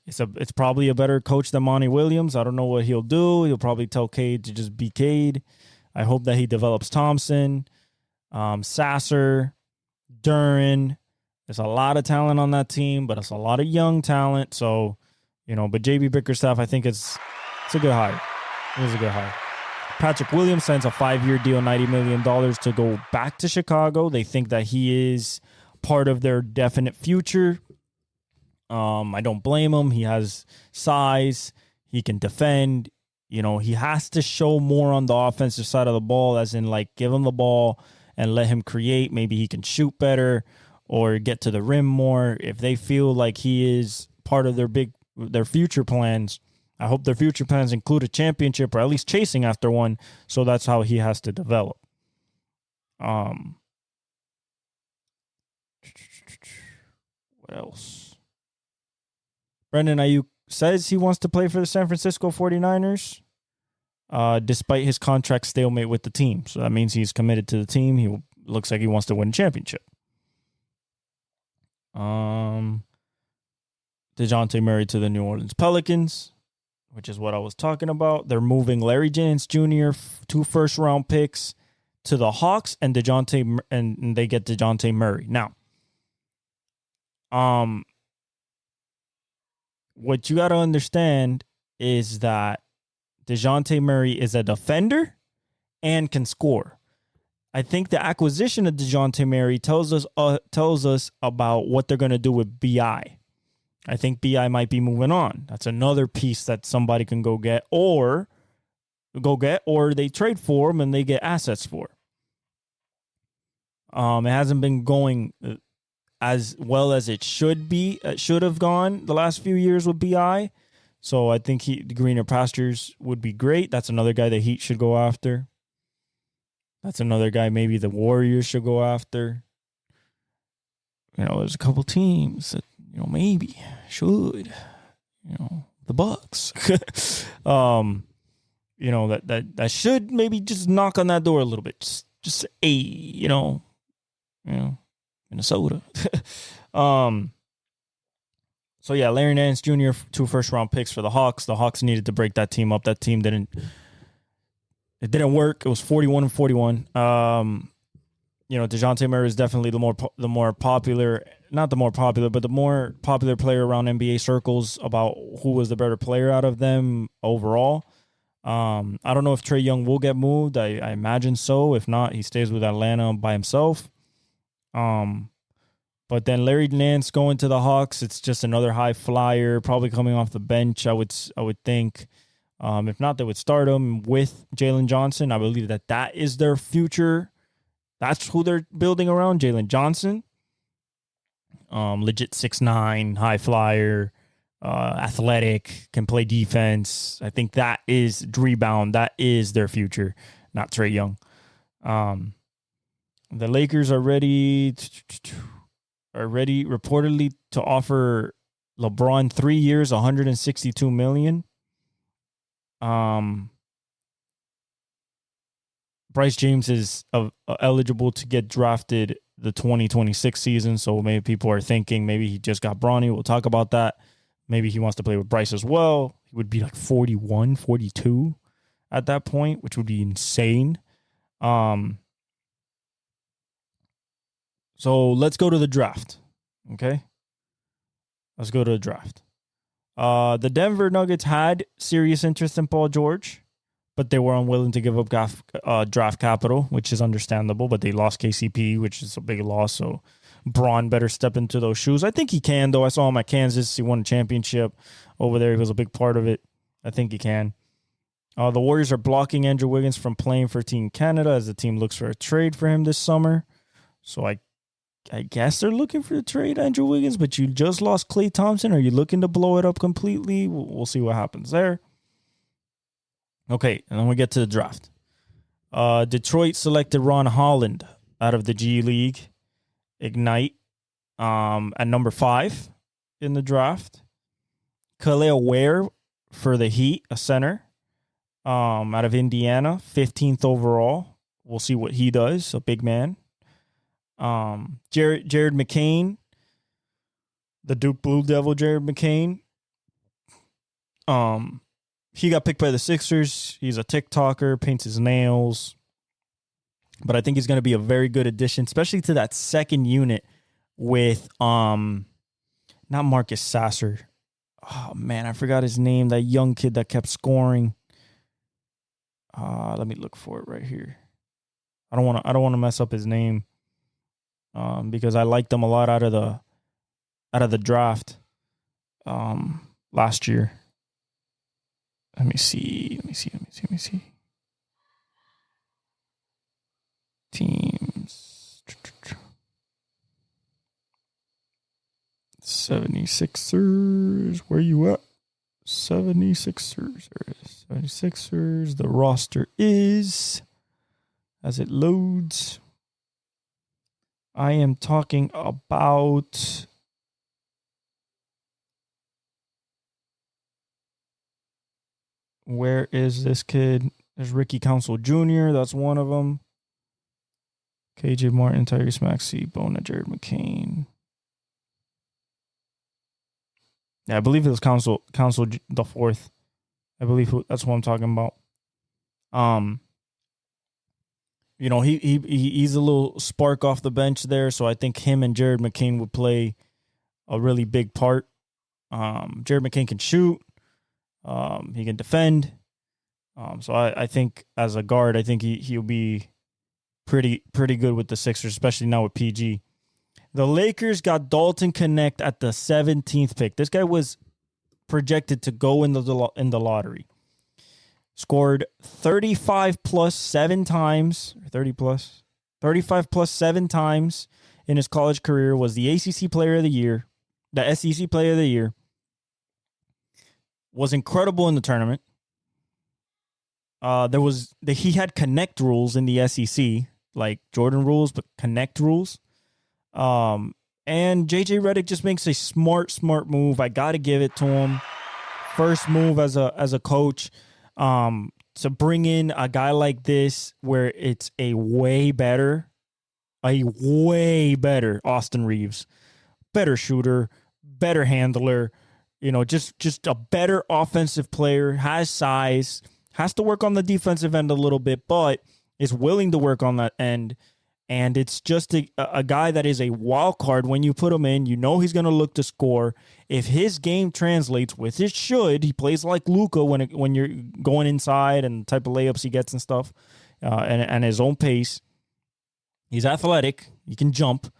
B: It's probably a better coach than Monty Williams. I don't know what he'll do. He'll probably tell Cade to just be Cade. I hope that he develops Thompson, Sasser, Duren. There's a lot of talent on that team, but it's a lot of young talent. So, but JB Bickerstaff, I think it's a good hire. It was a good hire. Patrick Williams signs a 5-year deal, $90 million to go back to Chicago. They think that he is part of their definite future. I don't blame him. He has size. He can defend. He has to show more on the offensive side of the ball, as in, give him the ball and let him create. Maybe he can shoot better or get to the rim more. If they feel like he is part of their future plans, I hope their future plans include a championship or at least chasing after one. So that's how he has to develop. What else? Brendan Ayuk says he wants to play for the San Francisco 49ers, despite his contract stalemate with the team. So that means he's committed to the team. He looks like he wants to win a championship. DeJounte Murray to the New Orleans Pelicans, which is what I was talking about. They're moving Larry Jennings Jr., 2 first-round picks, to the Hawks, and and they get DeJounte Murray. Now, what you got to understand is that DeJounte Murray is a defender and can score. I think the acquisition of DeJounte Murray tells us about what they're going to do with B.I. I think B.I. might be moving on. That's another piece that somebody can go get, or they trade for him and they get assets for. It hasn't been going as well as it should have gone the last few years with B.I. So I think the greener pastures would be great. That's another guy the Heat should go after. That's another guy maybe the Warriors should go after. There's a couple teams that, maybe should. The Bucks. That should maybe just knock on that door a little bit. Just Minnesota. So yeah, Larry Nance Jr., 2 first-round picks for the Hawks. The Hawks needed to break that team up. That team didn't work. It was 41-41. DeJounte Murray is definitely the more popular, not the more popular, but the more popular player around NBA circles about who was the better player out of them overall. I don't know if Trae Young will get moved. I imagine so. If not, he stays with Atlanta by himself. But then Larry Nance going to the Hawks, it's just another high flyer, probably coming off the bench, I would think. If not, they would start him with Jalen Johnson. I believe that is their future. That's who they're building around, Jalen Johnson. Legit 6'9", high flyer, athletic, can play defense. I think that is rebound. That is their future, not Trae Young. The Lakers are ready reportedly to offer LeBron 3 years, $162 million. Bryce James is eligible to get drafted the 2026 season, so maybe people are thinking maybe he just got Bronny. We'll talk about that. Maybe he wants to play with Bryce as well. He would be like 41, 42 at that point, which would be insane. So let's go to the draft. Okay? Let's go to the draft. The Denver Nuggets had serious interest in Paul George, but they were unwilling to give up draft capital, which is understandable, but they lost KCP, which is a big loss, so Braun better step into those shoes. I think he can, though. I saw him at Kansas. He won a championship over there. He was a big part of it. I think he can. The Warriors are blocking Andrew Wiggins from playing for Team Canada as the team looks for a trade for him this summer. So I guess they're looking for a trade, Andrew Wiggins, but you just lost Klay Thompson. Are you looking to blow it up completely? We'll see what happens there. Okay, and then we get to the draft. Detroit selected Ron Holland out of the G League Ignite at number 5 in the draft. Khalil Ware for the Heat, a center, out of Indiana, 15th overall. We'll see what he does, a big man. Jared McCain, the Duke Blue Devil, Jared McCain. He got picked by the Sixers. He's a TikToker, paints his nails. But I think he's going to be a very good addition, especially to that second unit with not Marcus Sasser. Oh man, I forgot his name. That young kid that kept scoring. Let me look for it right here. I don't want to mess up his name. Because I liked him a lot out of the draft last year. Let me see. Teams. 76ers. Where you at? 76ers. 76ers. The roster is, as it loads, I am talking about where is this kid? There's Ricky Council Jr. That's one of them. KJ Martin, Tyrese Maxey, Bona, Jared McCain. Yeah, I believe it was Council the 4th. I believe that's what I'm talking about. You know, he's a little spark off the bench there, so I think him and Jared McCain would play a really big part. Jared McCain can shoot. He can defend. So I think as a guard, I think he'll be pretty good with the Sixers, especially now with PG. The Lakers got Dalton Connect at the 17th pick. This guy was projected to go in the lottery. Scored 35 plus 7 times, 35 plus 7 times in his college career, was the ACC Player of the Year, the SEC Player of the Year, was incredible in the tournament. He had connect rules in the SEC, like Jordan rules, but connect rules. And JJ Redick just makes a smart move. I got to give it to him. First move as a coach. To bring in a guy like this where it's a way better Austin Reeves, better shooter, better handler, you know, just a better offensive player, has size, has to work on the defensive end a little bit, but is willing to work on that end. And it's just a guy that is a wild card. When you put him in, you know he's going to look to score. If his game translates, which it should, he plays like Luka when you're going inside and the type of layups he gets and stuff, and his own pace. He's athletic. He can jump.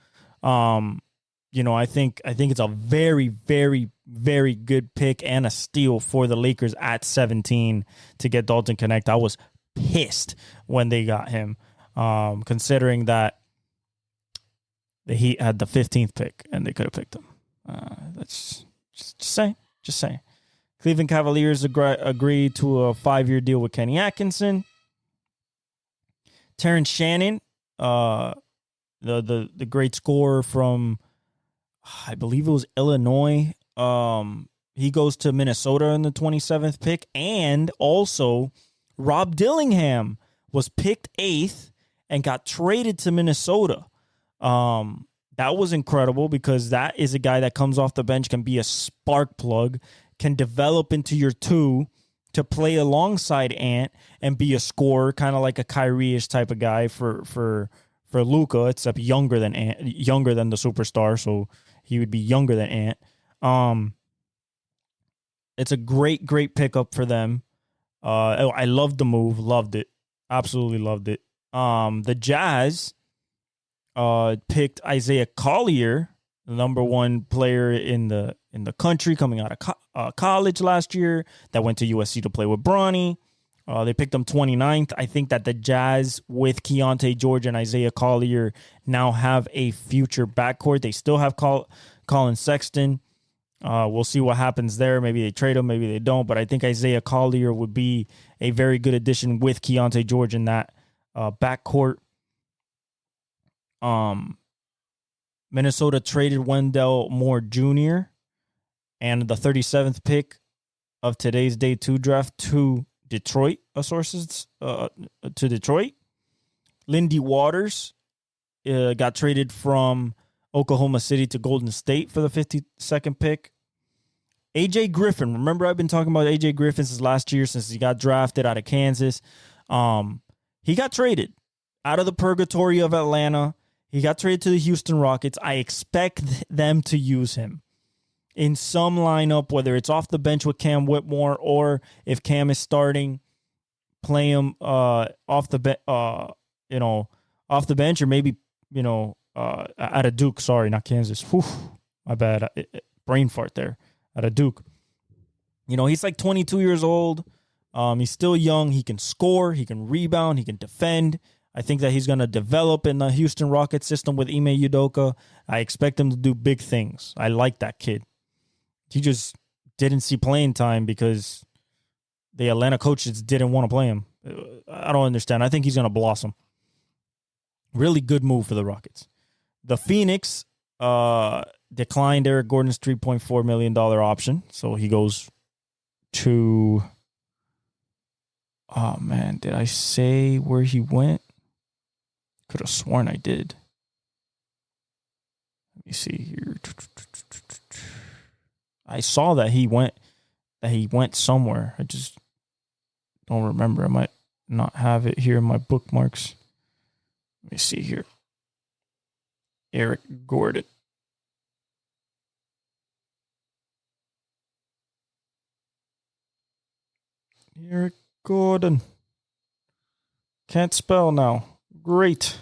B: I think it's a very, very, very good pick and a steal for the Lakers at 17 to get Dalton Knecht. I was pissed when they got him, considering that the Heat had the 15th pick and they could have picked him. That's just saying. Cleveland Cavaliers agreed to a 5-year deal with Kenny Atkinson. Terrence Shannon, the great scorer from, I believe it was Illinois. He goes to Minnesota in the 27th pick. And also, Rob Dillingham was picked 8th and got traded to Minnesota. That was incredible because that is a guy that comes off the bench, can be a spark plug, can develop into your 2 to play alongside Ant and be a scorer, kind of like a Kyrie-ish type of guy for Luka, except younger than the superstar, so he would be younger than Ant. It's a great pickup for them. I loved the move, loved it, absolutely loved it. The Jazz picked Isaiah Collier, the number 1 player in the country coming out of college last year, that went to USC to play with Bronny. They picked him 29th. I think that the Jazz with Keontae George and Isaiah Collier now have a future backcourt. They still have Colin Sexton. We'll see what happens there. Maybe they trade him, maybe they don't. But I think Isaiah Collier would be a very good addition with Keontae George in that backcourt. Minnesota traded Wendell Moore Jr. and the 37th pick of today's Day 2 draft to Detroit, sources to Detroit. Lindy Waters got traded from Oklahoma City to Golden State for the 52nd pick. AJ Griffin, remember I've been talking about AJ Griffin since last year, since he got drafted out of Kansas. He got traded out of the purgatory of Atlanta. He got traded to the Houston Rockets. I expect them to use him in some lineup, whether it's off the bench with Cam Whitmore or if Cam is starting, play him off the bench, or maybe out of Duke. Sorry, not Kansas. Whew, my bad. Brain fart there. Out of Duke. He's like 22 years old. He's still young. He can score. He can rebound. He can defend. I think that he's going to develop in the Houston Rockets system with Ime Udoka. I expect him to do big things. I like that kid. He just didn't see playing time because the Atlanta coaches didn't want to play him. I don't understand. I think he's going to blossom. Really good move for the Rockets. The Phoenix declined Eric Gordon's $3.4 million option, so he goes to... Oh, man, did I say where he went? Could have sworn I did. Let me see here. I saw that he went somewhere. I just don't remember. I might not have it here in my bookmarks. Let me see here. Eric Gordon. Eric Gordon. Can't spell now. Great.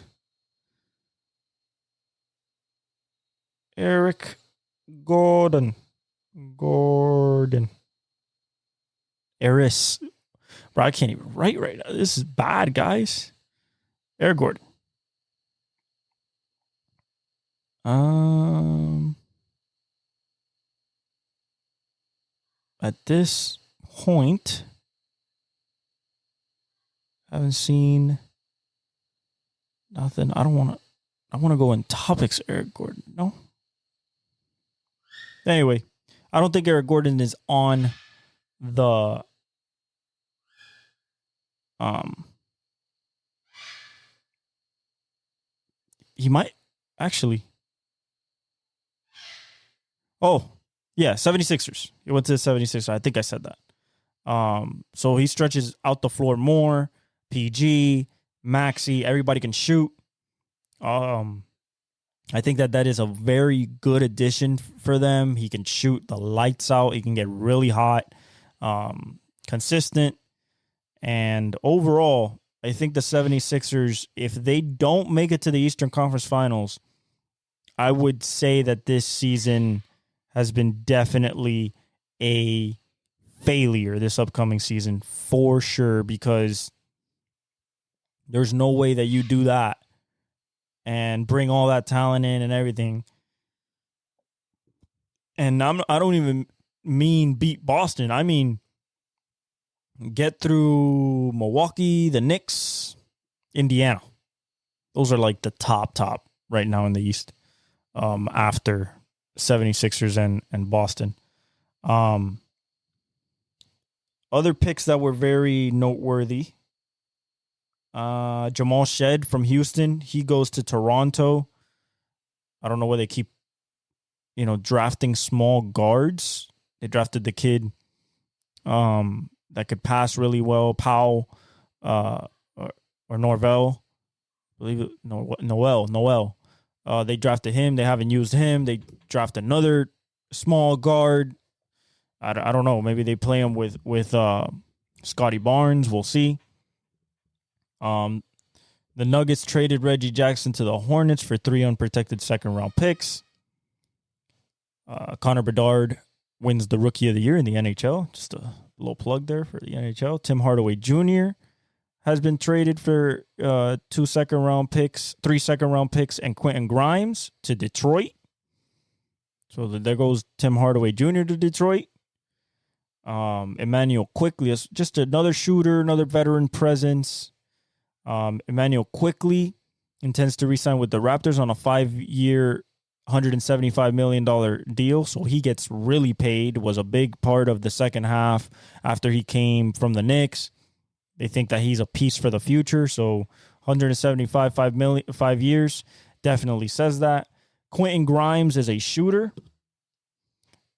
B: Eric Gordon. Eris. Bro, I can't even write right now. This is bad, guys. Eric Gordon. At this point, I haven't seen nothing. I want to go in topics, Eric Gordon. No. Anyway, I don't think Eric Gordon is on the he might actually. Oh, yeah, 76ers. He went to the 76ers. I think I said that. So he stretches out the floor more. PG, Maxey, everybody can shoot. I think that is a very good addition for them. He can shoot the lights out. He can get really hot, consistent. And overall, I think the 76ers, if they don't make it to the Eastern Conference Finals, I would say that this season has been definitely a failure this upcoming season for sure, because there's no way that you do that and bring all that talent in and everything. And I don't even mean beat Boston. I mean get through Milwaukee, the Knicks, Indiana. Those are like the top right now in the East, after 76ers and Boston. Other picks that were very noteworthy. Jamal Shed from Houston. He goes to Toronto. I don't know why they keep, drafting small guards. They drafted the kid that could pass really well, Powell, or Norvell. I believe it, Noel. They drafted him. They haven't used him. They draft another small guard. I don't know. Maybe they play him with Scotty Barnes. We'll see. The Nuggets traded Reggie Jackson to the Hornets for 3 unprotected second-round picks. Connor Bedard wins the Rookie of the Year in the NHL. Just a little plug there for the NHL. Tim Hardaway Jr. has been traded for 3 second-round picks, and Quentin Grimes to Detroit. So there goes Tim Hardaway Jr. to Detroit. Emmanuel Quickley is just another shooter, another veteran presence. Emmanuel Quickley intends to re-sign with the Raptors on a 5-year, $175 million deal. So he gets really paid, was a big part of the second half after he came from the Knicks. They think that he's a piece for the future. So 5 years, definitely says that. Quentin Grimes is a shooter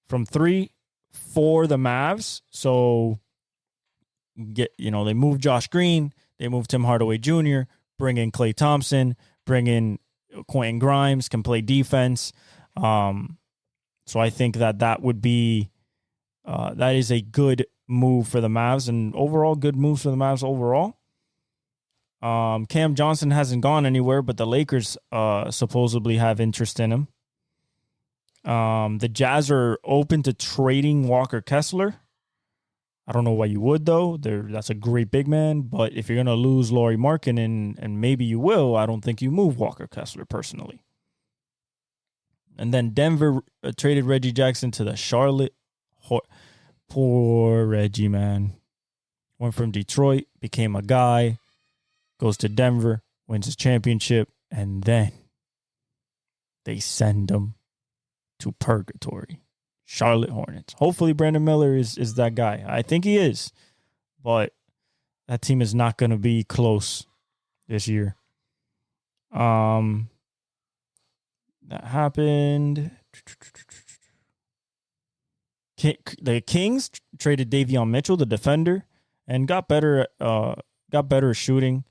B: from 3 for the Mavs. So they move Josh Green, they move Tim Hardaway Jr., bring in Klay Thompson, bring in Quentin Grimes, can play defense. So I think that would be that is a good move for the Mavs, and overall good moves for the Mavs overall. Cam Johnson hasn't gone anywhere, but the Lakers supposedly have interest in him. The Jazz are open to trading Walker Kessler. I don't know why you would, though. That's a great big man, but if you're going to lose Lauri Markkanen, and maybe you will, I don't think you move Walker Kessler personally. And then Denver traded Reggie Jackson to the Charlotte. Poor Reggie, man. Went from Detroit, became a guy, goes to Denver, wins his championship, and then they send him to purgatory. Charlotte Hornets. Hopefully Brandon Miller is that guy. I think he is. But that team is not going to be close this year. That happened. The Kings traded Davion Mitchell, the defender, and got better shooting.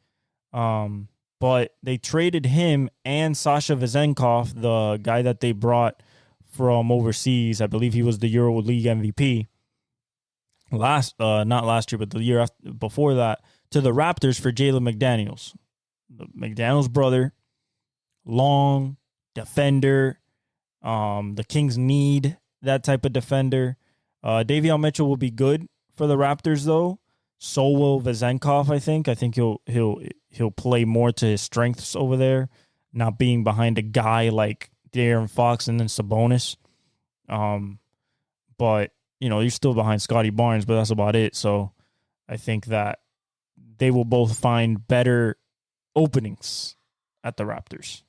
B: But they traded him and Sasha Vezenkov, the guy that they brought from overseas. I believe he was the EuroLeague MVP not last year, but the year before that, to the Raptors for Jalen McDaniels. The McDaniels brother, long defender. The Kings need that type of defender. Davion Mitchell will be good for the Raptors, though. So will Vezenkov, I think. I think he'll play more to his strengths over there, not being behind a guy like De'Aaron Fox and then Sabonis. But, you're still behind Scotty Barnes, but that's about it. So I think that they will both find better openings at the Raptors.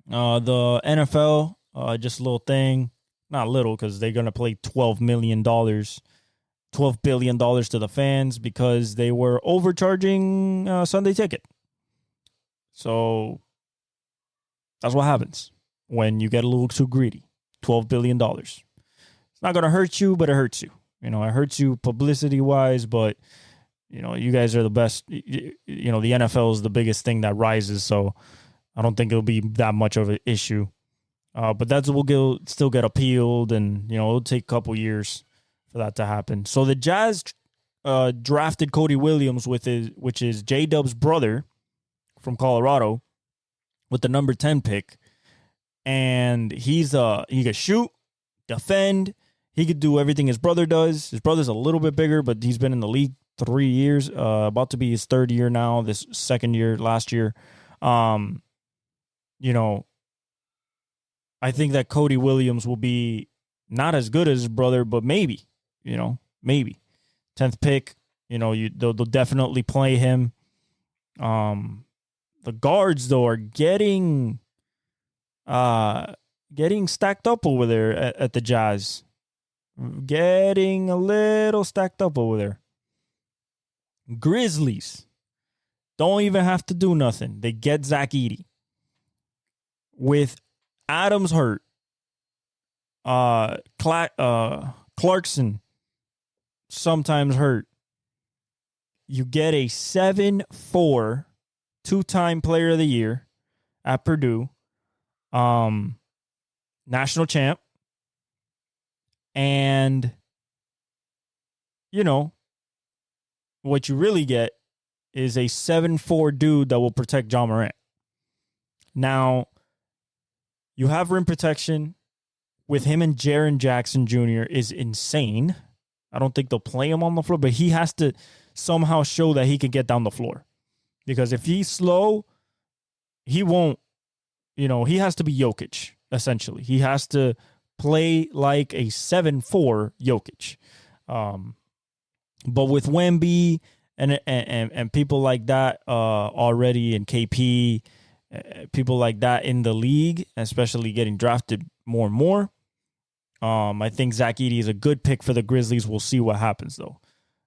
B: The NFL, just a little thing. Not little, because they're going to play $12 billion to the fans because they were overcharging Sunday ticket. So that's what happens when you get a little too greedy. $12 billion. It's not going to hurt you, but it hurts you. It hurts you publicity-wise, but, you guys are the best. The NFL is the biggest thing that rises, so I don't think it'll be that much of an issue. But that will still get appealed, and, it'll take a couple years for that to happen. So the Jazz drafted Cody Williams, which is J-Dub's brother from Colorado, with the number 10 pick. And he could shoot, defend. He could do everything his brother does. His brother's a little bit bigger, but he's been in the league 3 years, about to be his third year now, this second year, last year. You know, I think that Cody Williams will be not as good as his brother, but maybe, maybe. 10th pick, they'll definitely play him. The guards, though, are getting stacked up over there at the Jazz. Getting a little stacked up over there. Grizzlies don't even have to do nothing. They get Zach Edey. With Adams hurt, Clarkson sometimes hurt, you get a 7-4 two-time player of the year at Purdue, national champ, and what you really get is a 7-4 dude that will protect Ja Morant. Now, you have rim protection with him, and Jaren Jackson Jr. is insane. I don't think they'll play him on the floor, but he has to somehow show that he can get down the floor. Because if he's slow, he won't, he has to be Jokic, essentially. He has to play like a 7-4 Jokic. But with Wemby and people like that already, and KP, people like that in the league, especially getting drafted more and more, I think Zach Edey is a good pick for the Grizzlies. We'll see what happens, though.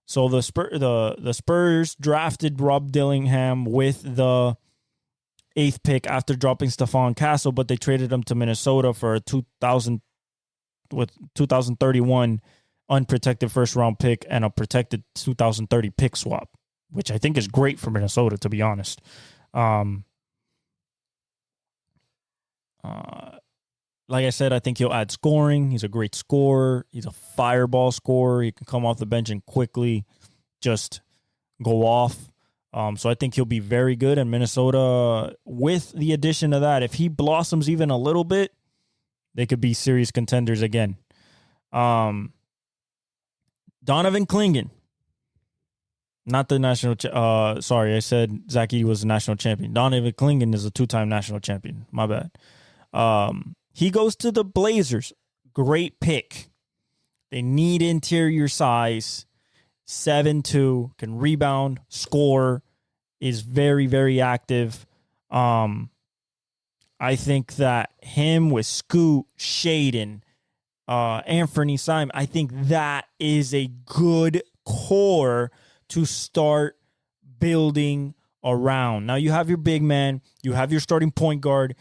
B: So the Spurs drafted Rob Dillingham with the 8th pick after dropping Stephon Castle, but they traded him to Minnesota for a 2031 unprotected first-round pick and a protected 2030 pick swap, which I think is great for Minnesota, to be honest. Like I said, I think he'll add scoring. He's a great scorer. He's a fireball scorer. He can come off the bench and quickly just go off. So I think he'll be very good. And Minnesota, with the addition of that, if he blossoms even a little bit, they could be serious contenders again. Donovan Clingan. Not the national. Sorry, I said Zach Edey was a national champion. Donovan Clingan is a 2-time national champion. My bad. He goes to the Blazers. Great pick. They need interior size. 7'2", can rebound, score, is very, very active. I think that him with Scoot, Shaden, Anthony Simon, I think that is a good core to start building around. Now you have your big man, you have your starting point guard.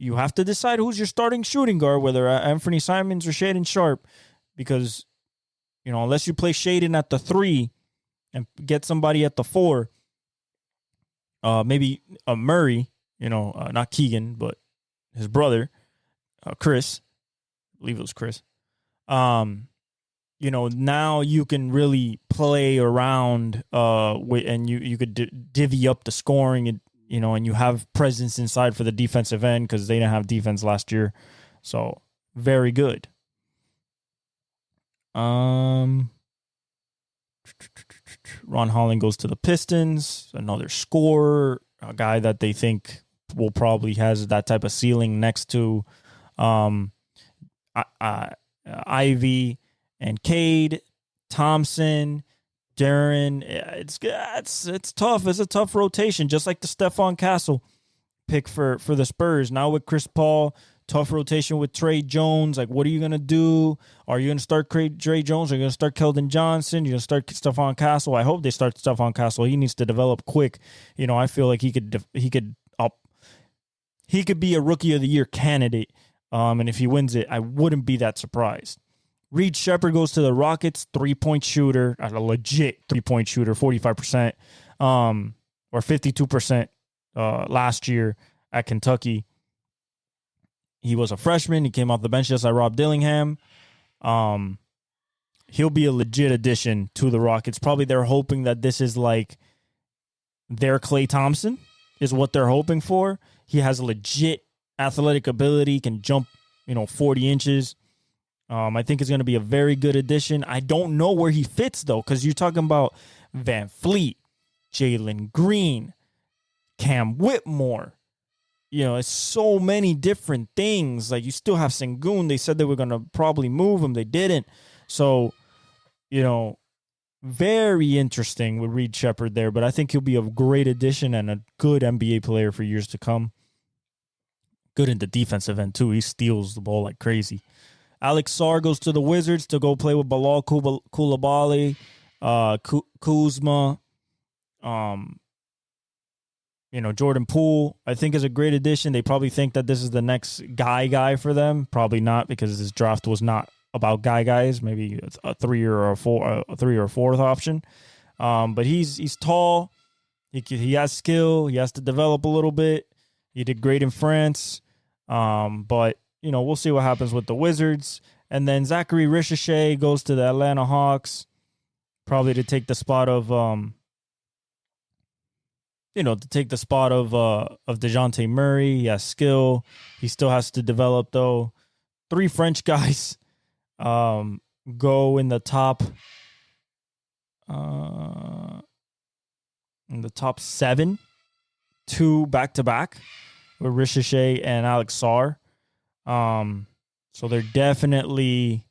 B: You have to decide who's your starting shooting guard, whether Anthony Simons or Shaden Sharp, because, unless you play Shaden at the 3 and get somebody at the 4, maybe a Murray, not Keegan, but his brother, Chris, I believe it was Chris. Now you can really play around and you could divvy up the scoring and you have presence inside for the defensive end because they didn't have defense last year. So, very good. Ron Holland goes to the Pistons, another scorer, a guy that they think will probably has that type of ceiling next to Ivy and Cade, Thompson, Darren. It's tough. It's a tough rotation, just like the Stephon Castle pick for the Spurs. Now with Chris Paul, tough rotation with Trey Jones. Like, what are you going to do? Are you going to start Trey Jones? Are you going to start Keldon Johnson? You're going to start Stephon Castle? I hope they start Stephon Castle. He needs to develop quick. I feel like he could be a Rookie of the Year candidate. And if he wins it, I wouldn't be that surprised. Reed Shepherd goes to the Rockets, 3-point shooter, a legit 3-point shooter, 45%, or 52% last year at Kentucky. He was a freshman. He came off the bench just like Rob Dillingham. He'll be a legit addition to the Rockets. Probably they're hoping that this is like their Klay Thompson is what they're hoping for. He has legit athletic ability, can jump, 40 inches. I think it's going to be a very good addition. I don't know where he fits, though, because you're talking about Van Fleet, Jalen Green, Cam Whitmore. It's so many different things. Like, you still have Sengun. They said they were going to probably move him. They didn't. So, very interesting with Reed Shepherd there. But I think he'll be a great addition and a good NBA player for years to come. Good in the defensive end, too. He steals the ball like crazy. Alex Sarr goes to the Wizards to go play with Bilal Coulibaly, Kuzma, Jordan Poole, I think, is a great addition. They probably think that this is the next guy for them. Probably not, because this draft was not about guys. Maybe it's a 3 or a 4th option. But he's tall. He has skill. He has to develop a little bit. He did great in France. But we'll see what happens with the Wizards. And then Zachary Ricochet goes to the Atlanta Hawks, probably to take the spot of DeJounte Murray. He has skill. He still has to develop, though. 3 French guys go in the top 7, 2 back-to-back with Ricochet and Alex Sarr. So they're definitely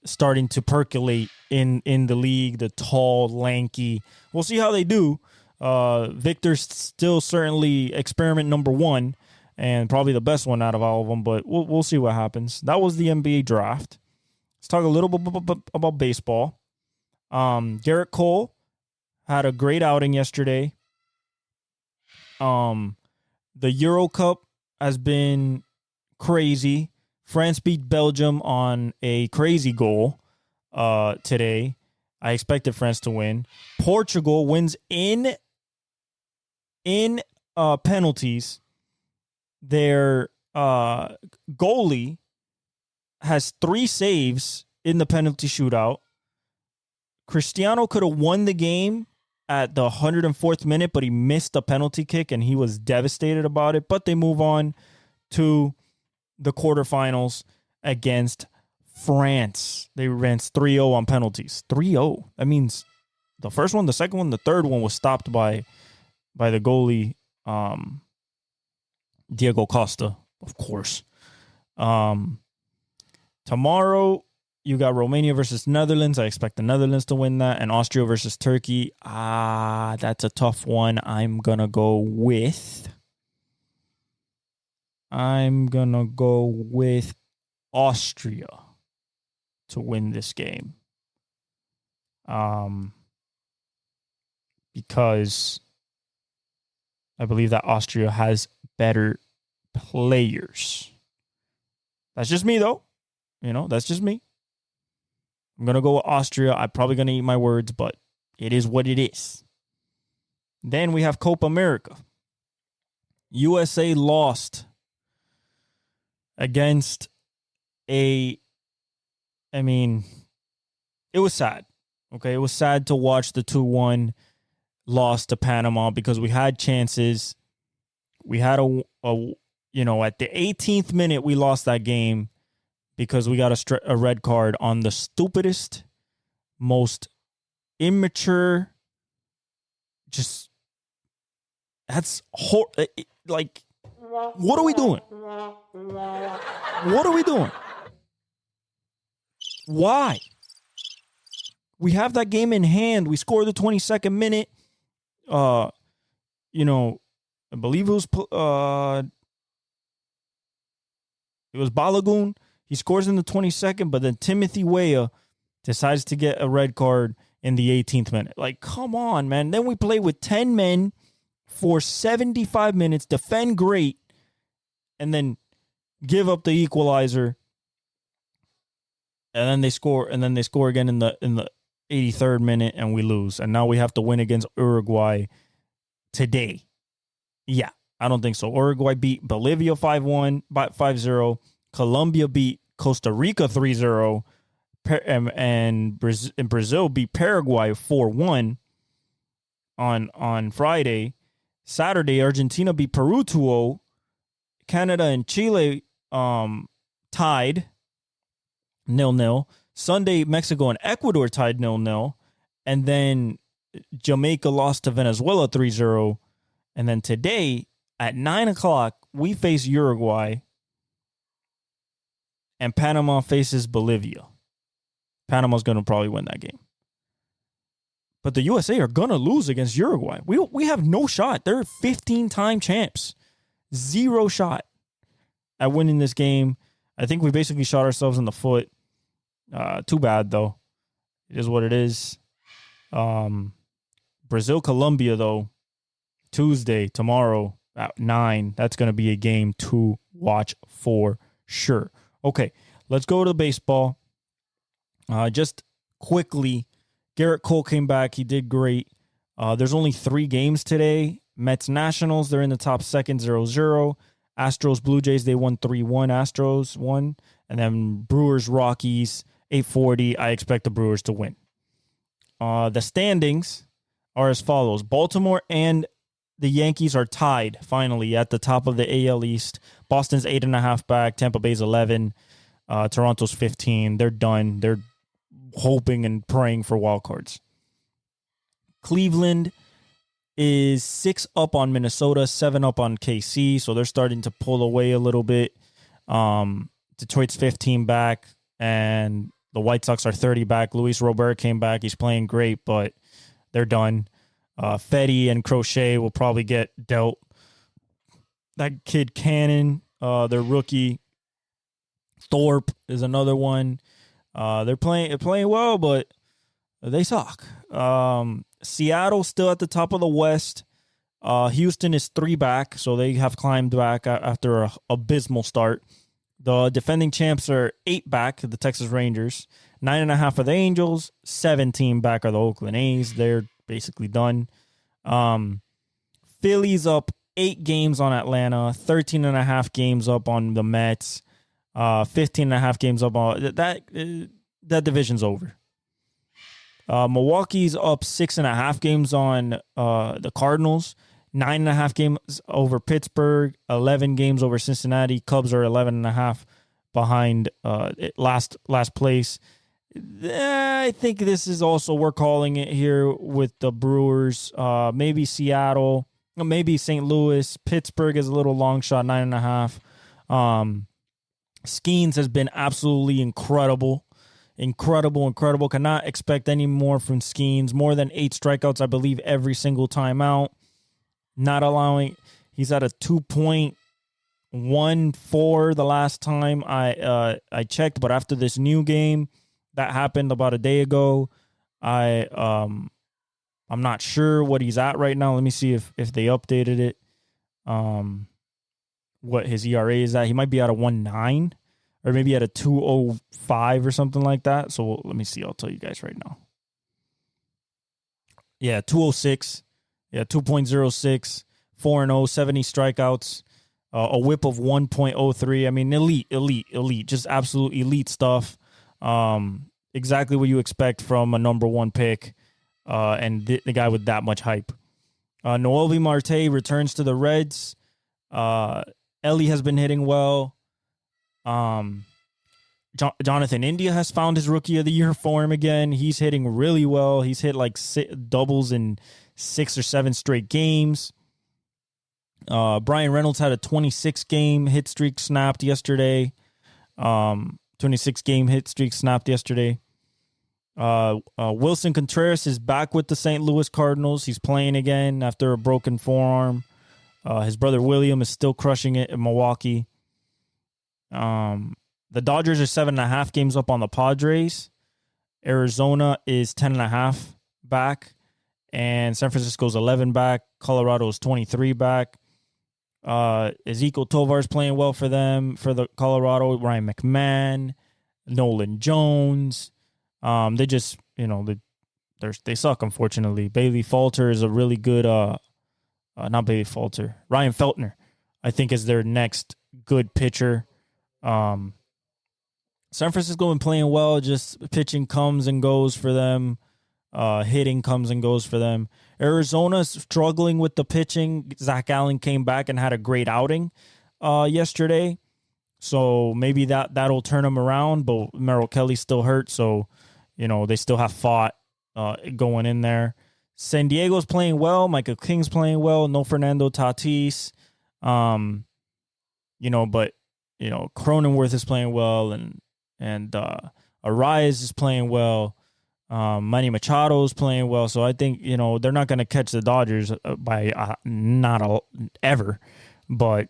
B: starting to percolate in the league. The tall, lanky. We'll see how they do. Victor's still certainly experiment number 1 and probably the best one out of all of them, but we'll see what happens. That was the NBA draft. Let's talk a little bit about baseball. Garrett Cole had a great outing yesterday. The Euro Cup has been crazy. France beat Belgium on a crazy goal today. I expected France to win. Portugal wins in penalties. Their goalie has 3 saves in the penalty shootout. Cristiano could have won the game at the 104th minute, but he missed a penalty kick, and he was devastated about it. But they move on to the quarterfinals against France. They ran 3-0 on penalties. 3-0. That means the first one, the second one, the third one was stopped by the goalie, Diego Costa, of course. Tomorrow, you got Romania versus Netherlands. I expect the Netherlands to win that. And Austria versus Turkey. That's a tough one. I'm going to go with Austria to win this game. Because I believe that Austria has better players. That's just me, though. That's just me. I'm going to go with Austria. I'm probably going to eat my words, but it is what it is. Then we have Copa America. USA lost against it was sad. Okay, it was sad to watch the 2-1 loss to Panama because we had chances. We had at the 18th minute, we lost that game because we got a red card on the stupidest, most immature, what are we doing? What are we doing? Why? We have that game in hand. We scored the 22nd minute. I believe it was Balogun. He scores in the 22nd, but then Timothy Weah decides to get a red card in the 18th minute. Like, come on, man. Then we play with 10 men for 75 minutes, defend great, and then give up the equalizer. And then they score again in the 83rd minute, and we lose. And now we have to win against Uruguay today. Yeah, I don't think so. Uruguay beat Bolivia 5-0. Colombia beat Costa Rica 3-0. And Brazil beat Paraguay 4-1 on Friday. Saturday, Argentina beat Peru 2-0. Canada and Chile tied 0-0. Sunday, Mexico and Ecuador tied 0-0. And then Jamaica lost to Venezuela 3-0. And then today at 9 o'clock, we face Uruguay. And Panama faces Bolivia. Panama's going to probably win that game. But the USA are going to lose against Uruguay. We have no shot. They're 15-time champs. Zero shot at winning this game. I think we basically shot ourselves in the foot. Too bad, though. It is what it is. Brazil, Colombia, though, Tuesday, tomorrow at 9. That's going to be a game to watch for sure. Okay, let's go to baseball. Just quickly, Garrett Cole came back. He did great. There's only 3 games today. Mets, Nationals, they're in the top second, 0-0. Astros, Blue Jays, they won 3-1. Astros won. And then Brewers, Rockies, 8:40. I expect the Brewers to win. The standings are as follows. Baltimore and the Yankees are tied, finally, at the top of the AL East. Boston's 8.5 back. Tampa Bay's 11. Toronto's 15. They're done. They're hoping and praying for wild cards. Cleveland is 6 up on Minnesota, 7 up on KC, so they're starting to pull away a little bit. Detroit's 15 back, and the White Sox are 30 back. Luis Robert came back. He's playing great, but they're done. Fetty and Crochet will probably get dealt. That kid Cannon, their rookie. Thorpe is another one. They're playing well, but they suck. Seattle still at the top of the West. Houston is 3 back, so they have climbed back after an abysmal start. The defending champs are 8 back, the Texas Rangers. 9.5 are the Angels. 17 back are the Oakland A's. They're basically done. Phillies up 8 games on Atlanta. 13.5 games up on the Mets. 15.5 games up on that division's over. Milwaukee's up 6.5 games on the Cardinals. 9.5 games over Pittsburgh. 11 games over Cincinnati. Cubs are 11.5 behind last place. I think this is also, we're calling it here with the Brewers. Maybe Seattle. Maybe St. Louis. Pittsburgh is a little long shot, 9.5. Skeens has been absolutely incredible. Incredible. Cannot expect any more from Skeens. More than 8 strikeouts, I believe, every single time out. Not allowing. He's at a 2.14 the last time I checked, but after this new game that happened about a day ago, I'm not sure what he's at right now. Let me see if they updated it. What his ERA is at. He might be at a 1.9 or maybe at a 2.05 or something like that. So let me see. I'll tell you guys right now. Yeah, 2.06. Yeah, 2.06, 4-0, 70 strikeouts, a whip of 1.03. I mean, elite, just absolute elite stuff. Exactly what you expect from a number 1 pick, and the guy with that much hype. Noelvi Marte returns to the Reds. Ellie has been hitting well. Jonathan India has found his Rookie of the Year form again. He's hitting really well. He's hit like doubles in 6 or 7 straight games. Brian Reynolds had a 26-game hit streak snapped yesterday. 26-game hit streak snapped yesterday. Wilson Contreras is back with the St. Louis Cardinals. He's playing again after a broken forearm. His brother William is still crushing it in Milwaukee. The Dodgers are 7.5 games up on the Padres. Arizona is 10.5 back. And San Francisco's 11 back. Colorado's 23 back. Ezequiel Tovar is playing well for them. For the Colorado, Ryan McMahon, Nolan Jones. They just, they suck, unfortunately. Bailey Falter is a really good, not Bailey Falter, Ryan Feltner, I think, is their next good pitcher. San Francisco been playing well, just pitching comes and goes for them. Hitting comes and goes for them. Arizona's struggling with the pitching. Zach Allen came back and had a great outing yesterday. So maybe that'll turn them around. But Merrill Kelly's still hurt. So, they still have fought going in there. San Diego's playing well. Michael King's playing well. No Fernando Tatis. But Cronenworth is playing well, and Arias is playing well. Manny Machado is playing well. So I think they're not going to catch the Dodgers by ever, but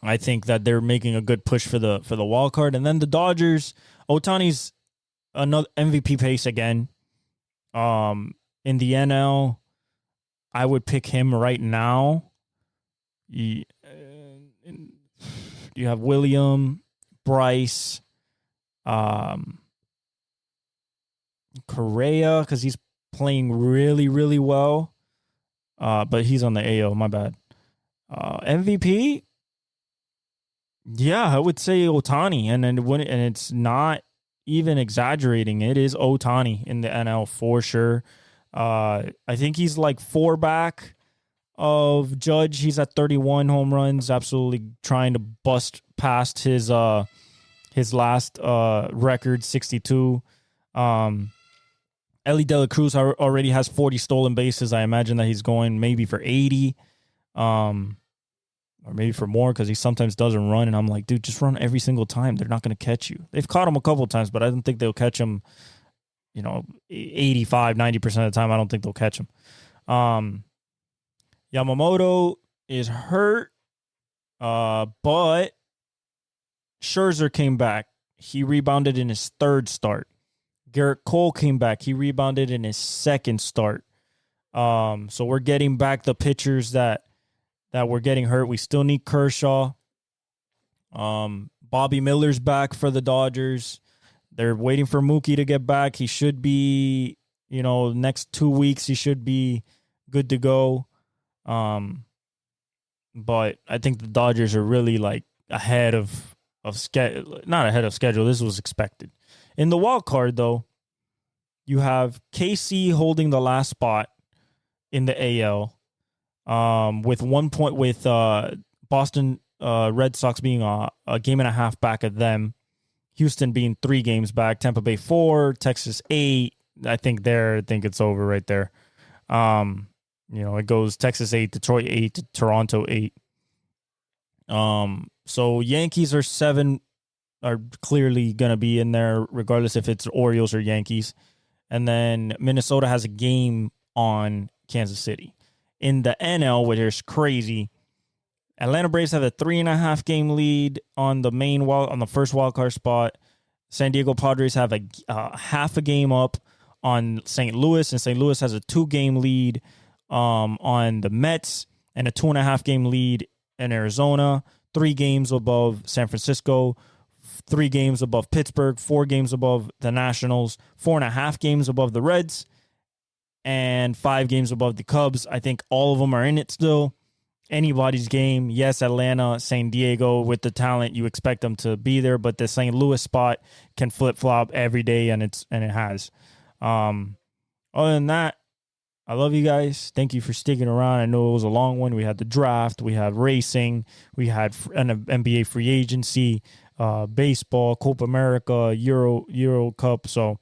B: I think that they're making a good push for the wild card. And then the Dodgers, Ohtani's another MVP pace again. In the NL, I would pick him right now. You have William, Bryce, Correa, because he's playing really, really well. But he's on the AL, my bad. MVP? Yeah, I would say Ohtani. And it's not even exaggerating. It is Ohtani in the NL for sure. I think he's like 4 back of Judge. He's at 31 home runs, absolutely trying to bust past his last record, 62. Ellie De La Cruz already has 40 stolen bases. I imagine that he's going maybe for 80, or maybe for more, because he sometimes doesn't run. And I'm like, dude, just run every single time. They're not going to catch you. They've caught him a couple times, but I don't think they'll catch him. 85, 90% of the time, I don't think they'll catch him. Yamamoto is hurt, but Scherzer came back. He rebounded in his 3rd start. Garrett Cole came back. He rebounded in his 2nd start. So we're getting back the pitchers that were getting hurt. We still need Kershaw. Bobby Miller's back for the Dodgers. They're waiting for Mookie to get back. He should be, next 2 weeks, he should be good to go. But I think the Dodgers are really like ahead of schedule. Not ahead of schedule. This was expected. In the wild card, though, you have KC holding the last spot in the AL, with 1 point, with Boston Red Sox being a game and a half back of them. Houston being 3 games back, Tampa Bay 4, Texas 8. I think it's over right there. It goes Texas 8, Detroit 8, to Toronto 8. So Yankees are 7, are clearly going to be in there, regardless if it's Orioles or Yankees. And then Minnesota has a game on Kansas City. In the NL, which is crazy, Atlanta Braves have a 3.5 game lead on the first wild card spot. San Diego Padres have a half a game up on St. Louis, and St. Louis has a 2 game lead on the Mets, and a 2.5 game lead in Arizona. 3 games above San Francisco, 3 games above Pittsburgh, 4 games above the Nationals, 4.5 games above the Reds, and 5 games above the Cubs. I think all of them are in it still. Anybody's game. Yes, Atlanta, San Diego, with the talent, you expect them to be there, but the St. Louis spot can flip-flop every day, and it has. Other than that, I love you guys. Thank you for sticking around. I know it was a long one. We had the draft, we had racing, we had an NBA free agency, baseball, Copa America, Euro Cup. So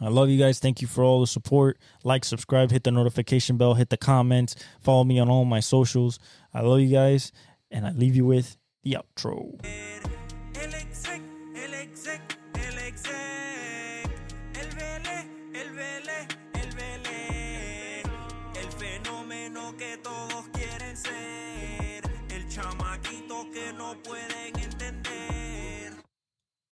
B: I love you guys. Thank you for all the support. Like, subscribe, hit the notification bell, hit the comments, follow me on all my socials. I love you guys, and I leave you with the outro.
A: Que todos quieren ser el chamaquito que no pueden entender.